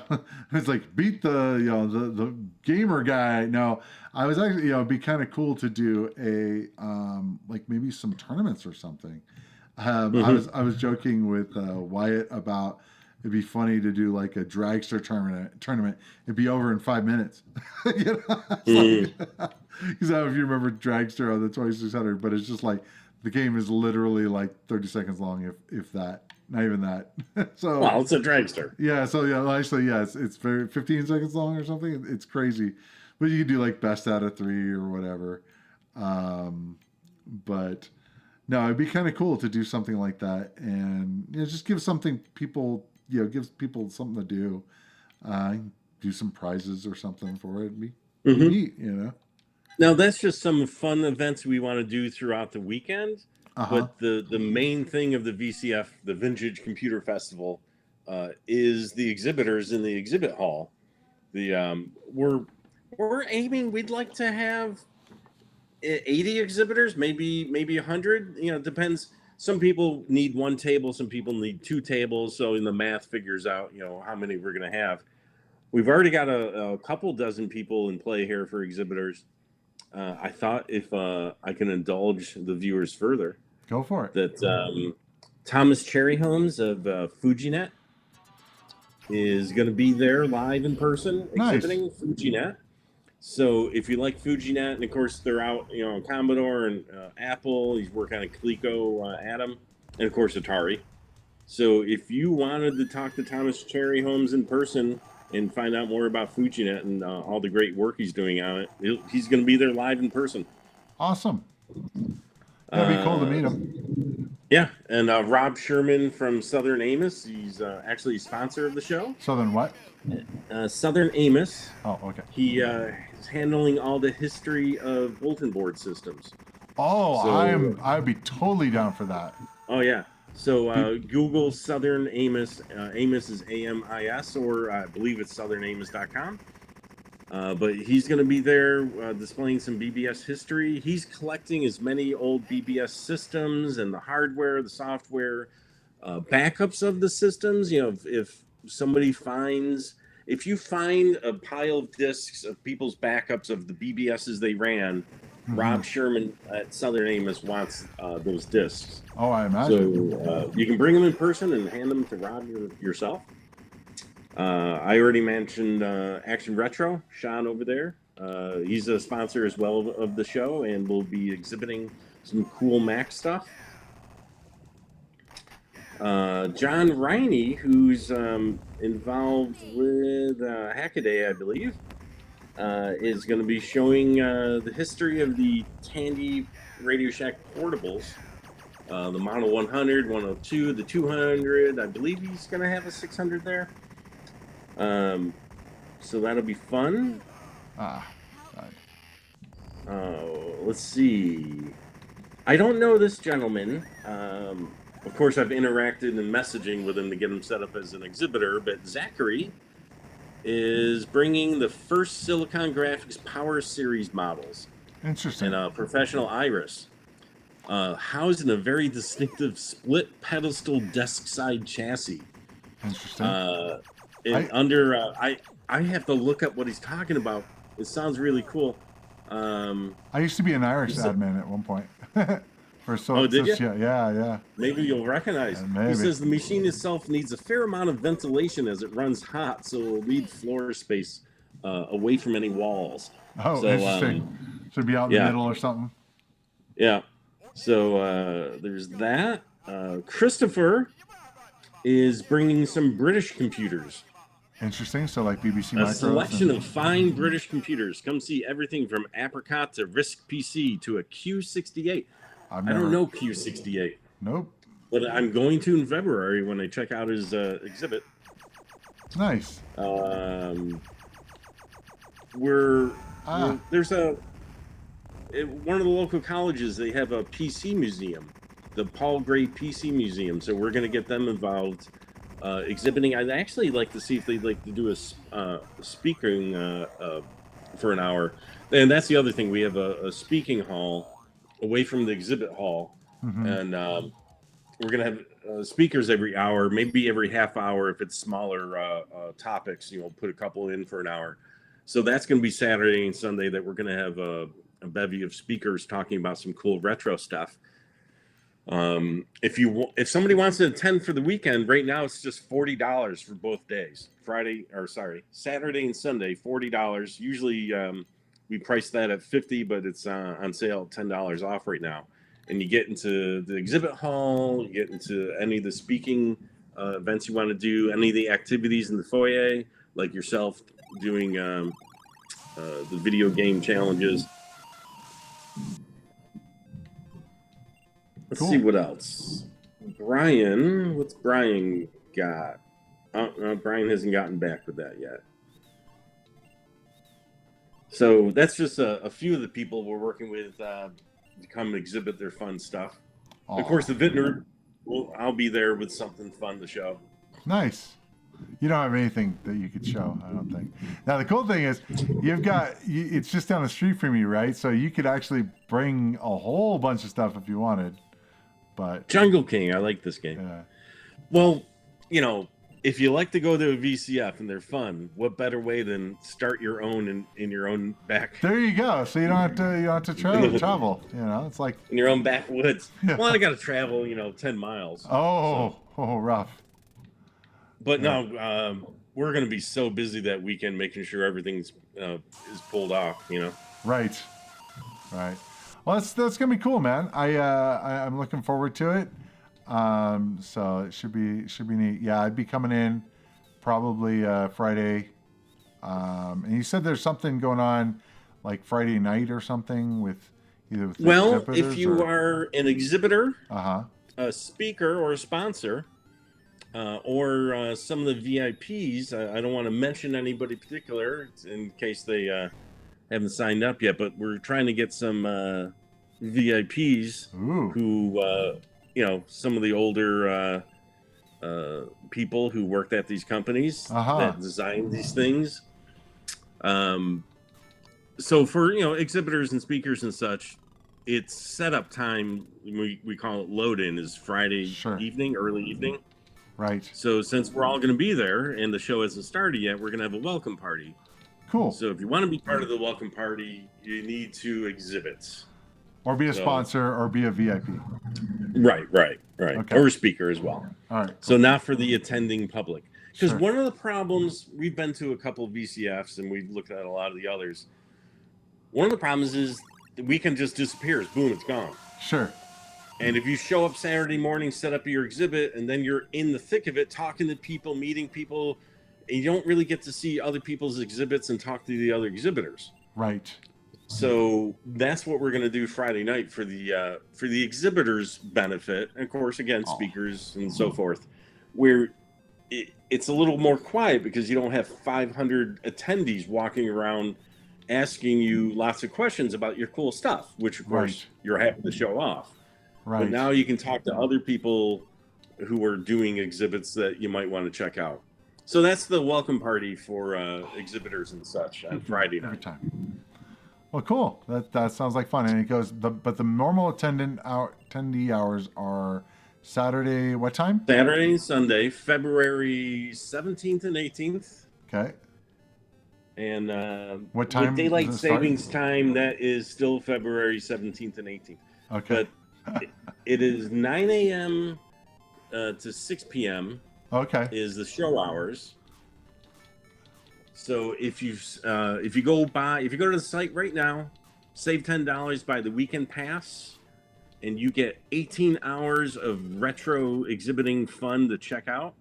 it's like beat the gamer guy. No, I was actually it'd be kind of cool to do a like maybe some tournaments or something. I was joking with Wyatt about. It'd be funny to do like a dragster tournament. It'd be over in 5 minutes. Because I don't know if you remember Dragster on the 2600, but it's just like the game is literally like 30 seconds long, if that, not even that. So well, it's a dragster. Yeah. So actually, it's very 15 seconds long or something. It's crazy, but you can do like best out of 3 or whatever. But no, it'd be kind of cool to do something like that, and just give something people. Gives people something to do. Do some prizes or something for it. It'd be Mhm. neat, you know. Now that's just some fun events we want to do throughout the weekend. Uh-huh. But the main thing of the VCF, the Vintage Computer Festival, is the exhibitors in the exhibit hall. The we're aiming. We'd like to have 80 exhibitors, maybe 100. You know, it depends. Some people need one table, some people need two tables. So in the math figures out, you know, how many we're going to have. We've already got a couple dozen people in play here for exhibitors. I thought if I can indulge the viewers further, Go for it. that Thomas Cherryholmes of FujiNet is going to be there live in person exhibiting FujiNet. So if you like FujiNet, and of course they're out, you know, on Commodore and Apple, he's working on Coleco Atom, and of course Atari. So if you wanted to talk to Thomas Cherryholmes in person and find out more about FujiNet and all the great work he's doing on it, he's going to be there live in person. Awesome. That'd be cool to meet him. Yeah, and Rob Sherman from Southern Amos, he's actually a sponsor of the show. Southern what? Southern Amos. Oh, okay. He is handling all the history of bulletin board systems. Oh, So- I'd be totally down for that. Oh yeah. So Google Southern Amos. Amos is AMIS, or I believe it's southernamos.com. But he's going to be there displaying some BBS history. He's collecting as many old BBS systems and the hardware, the software, backups of the systems. You know, if somebody finds, if you find a pile of discs of people's backups of the BBSs they ran, Rob Sherman at Southern Amos wants those discs. Oh, I imagine. So you can bring them in person and hand them to Rob yourself. I already mentioned Action Retro, Sean over there. He's a sponsor as well of the show, and will be exhibiting some cool Mac stuff. John Riney, who's involved with Hackaday, I believe, is going to be showing the history of the Tandy Radio Shack portables. The Model 100, 102, the 200. I believe he's going to have a 600 there. So that'll be fun. Let's see. I don't know this gentleman. Of course, I've interacted in messaging with him to get him set up as an exhibitor, but Zachary is bringing the first Silicon Graphics Power Series models Interesting. and a professional Iris. Housed in a very distinctive split pedestal desk side chassis. Interesting. I have to look up what he's talking about. It sounds really cool. I used to be an Irish admin at one point. Did you? Yeah. Maybe you'll recognize. Maybe. He says the machine itself needs a fair amount of ventilation as it runs hot, so it'll leave floor space away from any walls. Oh, So, interesting. Should be out in the middle or something. Yeah. So there's that. Christopher is bringing some British computers. Interesting. So like BBC A Micros. selection of fine British computers. Come see everything from Apricot to RISC PC to a Q68. I don't know Q68. Nope. But I'm going to in February when I check out his exhibit. Nice. There's one of the local colleges, they have a PC museum, the Paul Gray PC Museum. So we're going to get them involved exhibiting. I'd actually like to see if they'd like to do a speaking for an hour. And that's the other thing. We have a speaking hall away from the exhibit hall. And we're going to have speakers every hour, maybe every half hour if it's smaller topics. You know, put a couple in for an hour. So that's going to be Saturday and Sunday that we're going to have a bevy of speakers talking about some cool retro stuff. If somebody wants to attend for the weekend, right now it's just $40 for both days. Saturday and Sunday, $40. Usually we price that at $50, but it's on sale $10 off right now. And you get into the exhibit hall, you get into any of the speaking events you want to do, any of the activities in the foyer, like yourself doing the video game challenges. Let's see what else. Brian, what's Brian got? Oh, no, Brian hasn't gotten back with that yet. So that's just a few of the people we're working with to come exhibit their fun stuff. Aw. Of course, the VintNerd, I'll be there with something fun to show. Nice. You don't have anything that you could show, I don't think. Now, the cool thing is, it's just down the street from you, right? So you could actually bring a whole bunch of stuff if you wanted. But Jungle King, I like this game. yeah. Well, you know, if you like to go to a VCF and they're fun, what better way than start your own in your own back, There you go. So you don't have to travel. You know, it's like, in your own backwoods? Yeah. Well, I got to travel, 10 miles. oh, rough. But no, we're going to be so busy that weekend making sure everything's is pulled off, Right. Well, that's gonna be cool, man. I'm looking forward to it. So it should be neat. Yeah, I'd be coming in probably Friday. And you said there's something going on like Friday night or something with either with Well, exhibitors if you are an exhibitor, a speaker, or a sponsor, or some of the VIPs, I don't want to mention anybody particular in case they haven't signed up yet, but we're trying to get some VIPs Ooh. who, some of the older people who worked at these companies that designed these things. So for, exhibitors and speakers and such, it's setup time. We call it load in, is Friday evening, early evening. Right. So since we're all going to be there and the show hasn't started yet, we're going to have a welcome party. Cool. So if you want to be part of the welcome party, you need to exhibit. Or be a sponsor or be a VIP. Right. Okay. Or a speaker as well. All right. Cool. So not for the attending public. Because Sure. one of the problems, we've been to a couple of VCFs and we've looked at a lot of the others. One of the problems is the weekend just disappears. Boom, it's gone. Sure. And if you show up Saturday morning, set up your exhibit, and then you're in the thick of it, talking to people, meeting people, and you don't really get to see other people's exhibits and talk to the other exhibitors. Right. So that's what we're going to do Friday night for the exhibitors' benefit. And of course, again, speakers and so forth, where it's a little more quiet because you don't have 500 attendees walking around asking you lots of questions about your cool stuff, which of course you're happy to show off. Right. But now you can talk to other people who are doing exhibits that you might want to check out. So that's the welcome party for exhibitors and such on Friday night. Every time. Well, cool. That sounds like fun. And it goes, but the normal attendee hours are Saturday. What time? Saturday and Sunday, February 17th and 18th. Okay. And what time? With daylight savings time, that is still February 17th and 18th. Okay. But it is 9 a.m. To 6 p.m. Okay. is the show hours. So if you go to the site right now, save $10 by the weekend pass, and you get 18 hours of retro exhibiting fun to check out,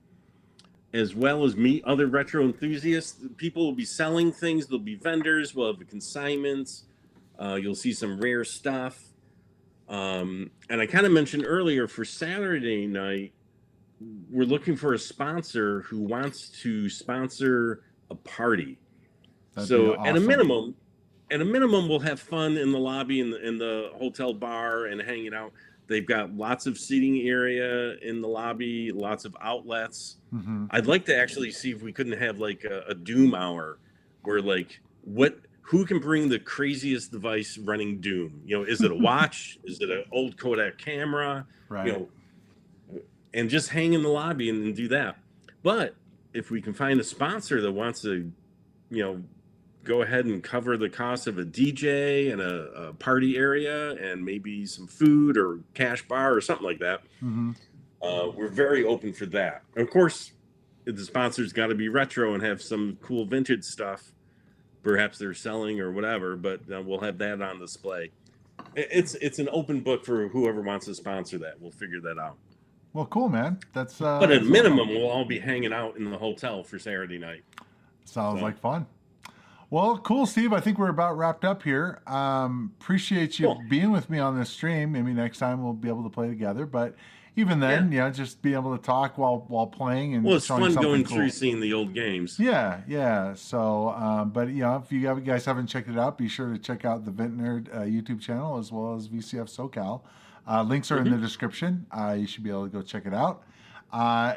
as well as meet other retro enthusiasts. People will be selling things. There'll be vendors. We'll have consignments. You'll see some rare stuff. And I kind of mentioned earlier, for Saturday night, we're looking for a sponsor who wants to sponsor a party. That'd So be awesome. at a minimum, we'll have fun in the lobby, in the hotel bar, and hanging out. They've got lots of seating area in the lobby, lots of outlets. Mm-hmm. I'd like to actually see if we couldn't have like a Doom hour, where who can bring the craziest device running Doom? Is it a watch? Is it an old Kodak camera? Right. And just hang in the lobby and do that. But if we can find a sponsor that wants to, go ahead and cover the cost of a DJ and a party area and maybe some food or cash bar or something like that, Mm-hmm. we're very open for that. Of course, the sponsor's got to be retro and have some cool vintage stuff. Perhaps they're selling or whatever, but we'll have that on display. It's an open book for whoever wants to sponsor that. We'll figure that out. Well, cool, man. That's But at minimum, we'll all be hanging out in the hotel for Saturday night. Sounds like fun. Well, cool, Steve. I think we're about wrapped up here. Appreciate you being with me on this stream. Maybe next time we'll be able to play together. But even then, Yeah. just be able to talk while playing and Well, it's showing fun something going cool. through seeing the old games. Yeah. So, but if you guys haven't checked it out, be sure to check out the VintNerd YouTube channel as well as VCF SoCal. Links are in the description. You should be able to go check it out. I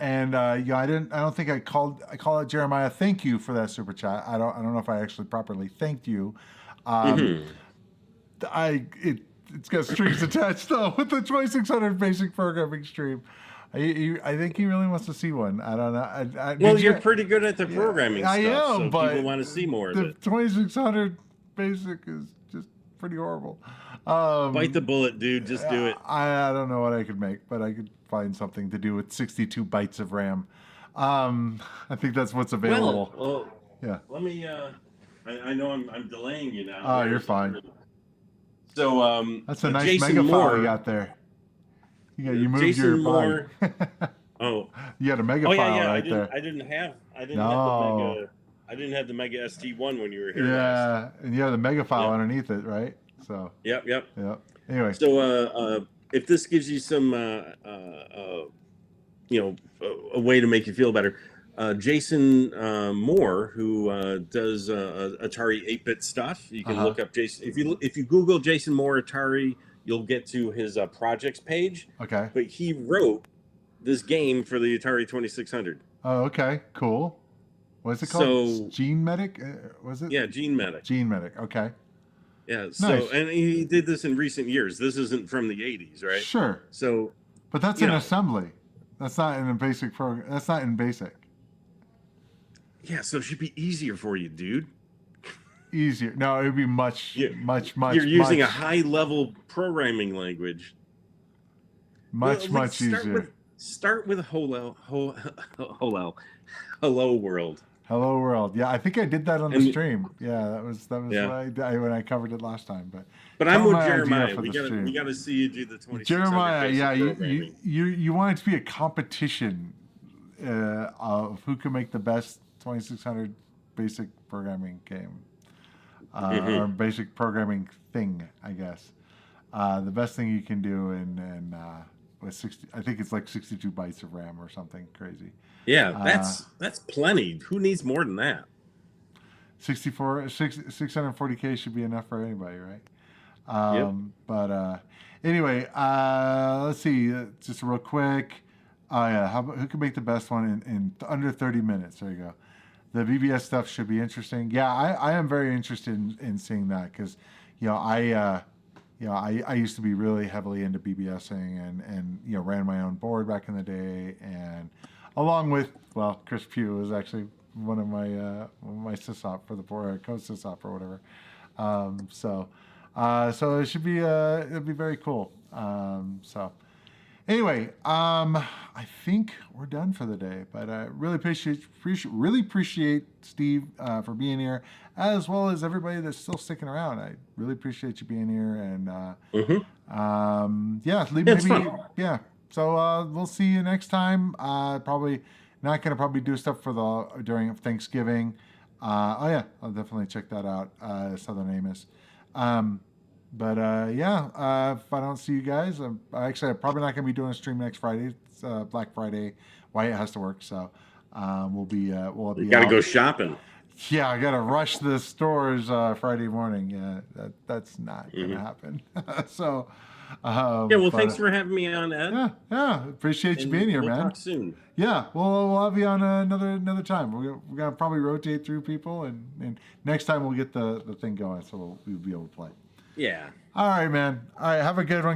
don't think I called out Jeremiah. Thank you for that super chat. I don't know if I actually properly thanked you. It's got strings attached though with the 2600 basic programming stream. I think he really wants to see one. I don't know. Well, you're pretty good at the programming stuff, I am, so but people want to see more of the it. 2600 basic is just pretty horrible. Bite the bullet, dude. Just do it. I don't know what I could make, but I could find something to do with 62 bytes of RAM. I think that's what's available. Well, yeah. Let me. I know I'm delaying you now. Oh, you're fine. So that's a nice Jason mega Moore, file you got there. You moved Jason your Moore. Oh, you had a mega file right there. I didn't have the Mega ST1 when you were here. Yeah, and you have the mega file underneath it, right? So. Yep. Anyway. So if this gives you some a way to make you feel better, Jason Moore, who does Atari 8-bit stuff, you can look up Jason. If you Google Jason Moore Atari, you'll get to his projects page. Okay. But he wrote this game for the Atari 2600. Oh, okay, cool. What's it called? So, Gene Medic? Was it? Yeah, Gene Medic. Gene Medic. Okay. Yeah. So, nice. And he did this in recent years. This isn't from the 80s, right? Sure. So, but that's in assembly. That's not in a basic program. That's not in basic. Yeah. So it should be easier for you, dude. Easier. No, it would be much. You're using a high-level programming language. Much easier. Start with hello world. Hello world. Yeah, I think I did that on the stream. Yeah, that was what when I covered it last time. But I'm with Jeremiah. We got to see you do the 2600. Jeremiah, yeah, you want it to be a competition of who can make the best 2600 basic programming game. Or basic programming thing, I guess. The best thing you can do in with 60, I think it's like 62 bytes of RAM or something crazy. Yeah, that's plenty. Who needs more than that? 640K should be enough for anybody, right? Yep. But anyway, let's see, just real quick. Oh yeah, who can make the best one in under 30 minutes? There you go. The BBS stuff should be interesting. Yeah, I am very interested in seeing that because, I used to be really heavily into BBSing and ran my own board back in the day, and along with Chris Pugh was actually one of my sysop for the board, co-sysop or whatever. So it should be it'll be very cool. Anyway, I think we're done for the day, but I really appreciate Steve for being here, as well as everybody that's still sticking around. I really appreciate you being here, and So we'll see you next time. Probably not going to do stuff for during Thanksgiving. I'll definitely check that out. Southern Amos. If I don't see you guys, I'm probably not going to be doing a stream next Friday. It's Black Friday. Wyatt has to work, so we'll be. You got to go shopping. Yeah, I got to rush the stores Friday morning. Yeah, that's not going to happen. So. Thanks for having me on, Ed. Yeah, appreciate you being here, man. We'll talk soon. Yeah, we'll have you on another time. We're gonna probably rotate through people, and next time we'll get the thing going, so we'll be able to play. Yeah. All right, man. All right, have a good one, guys.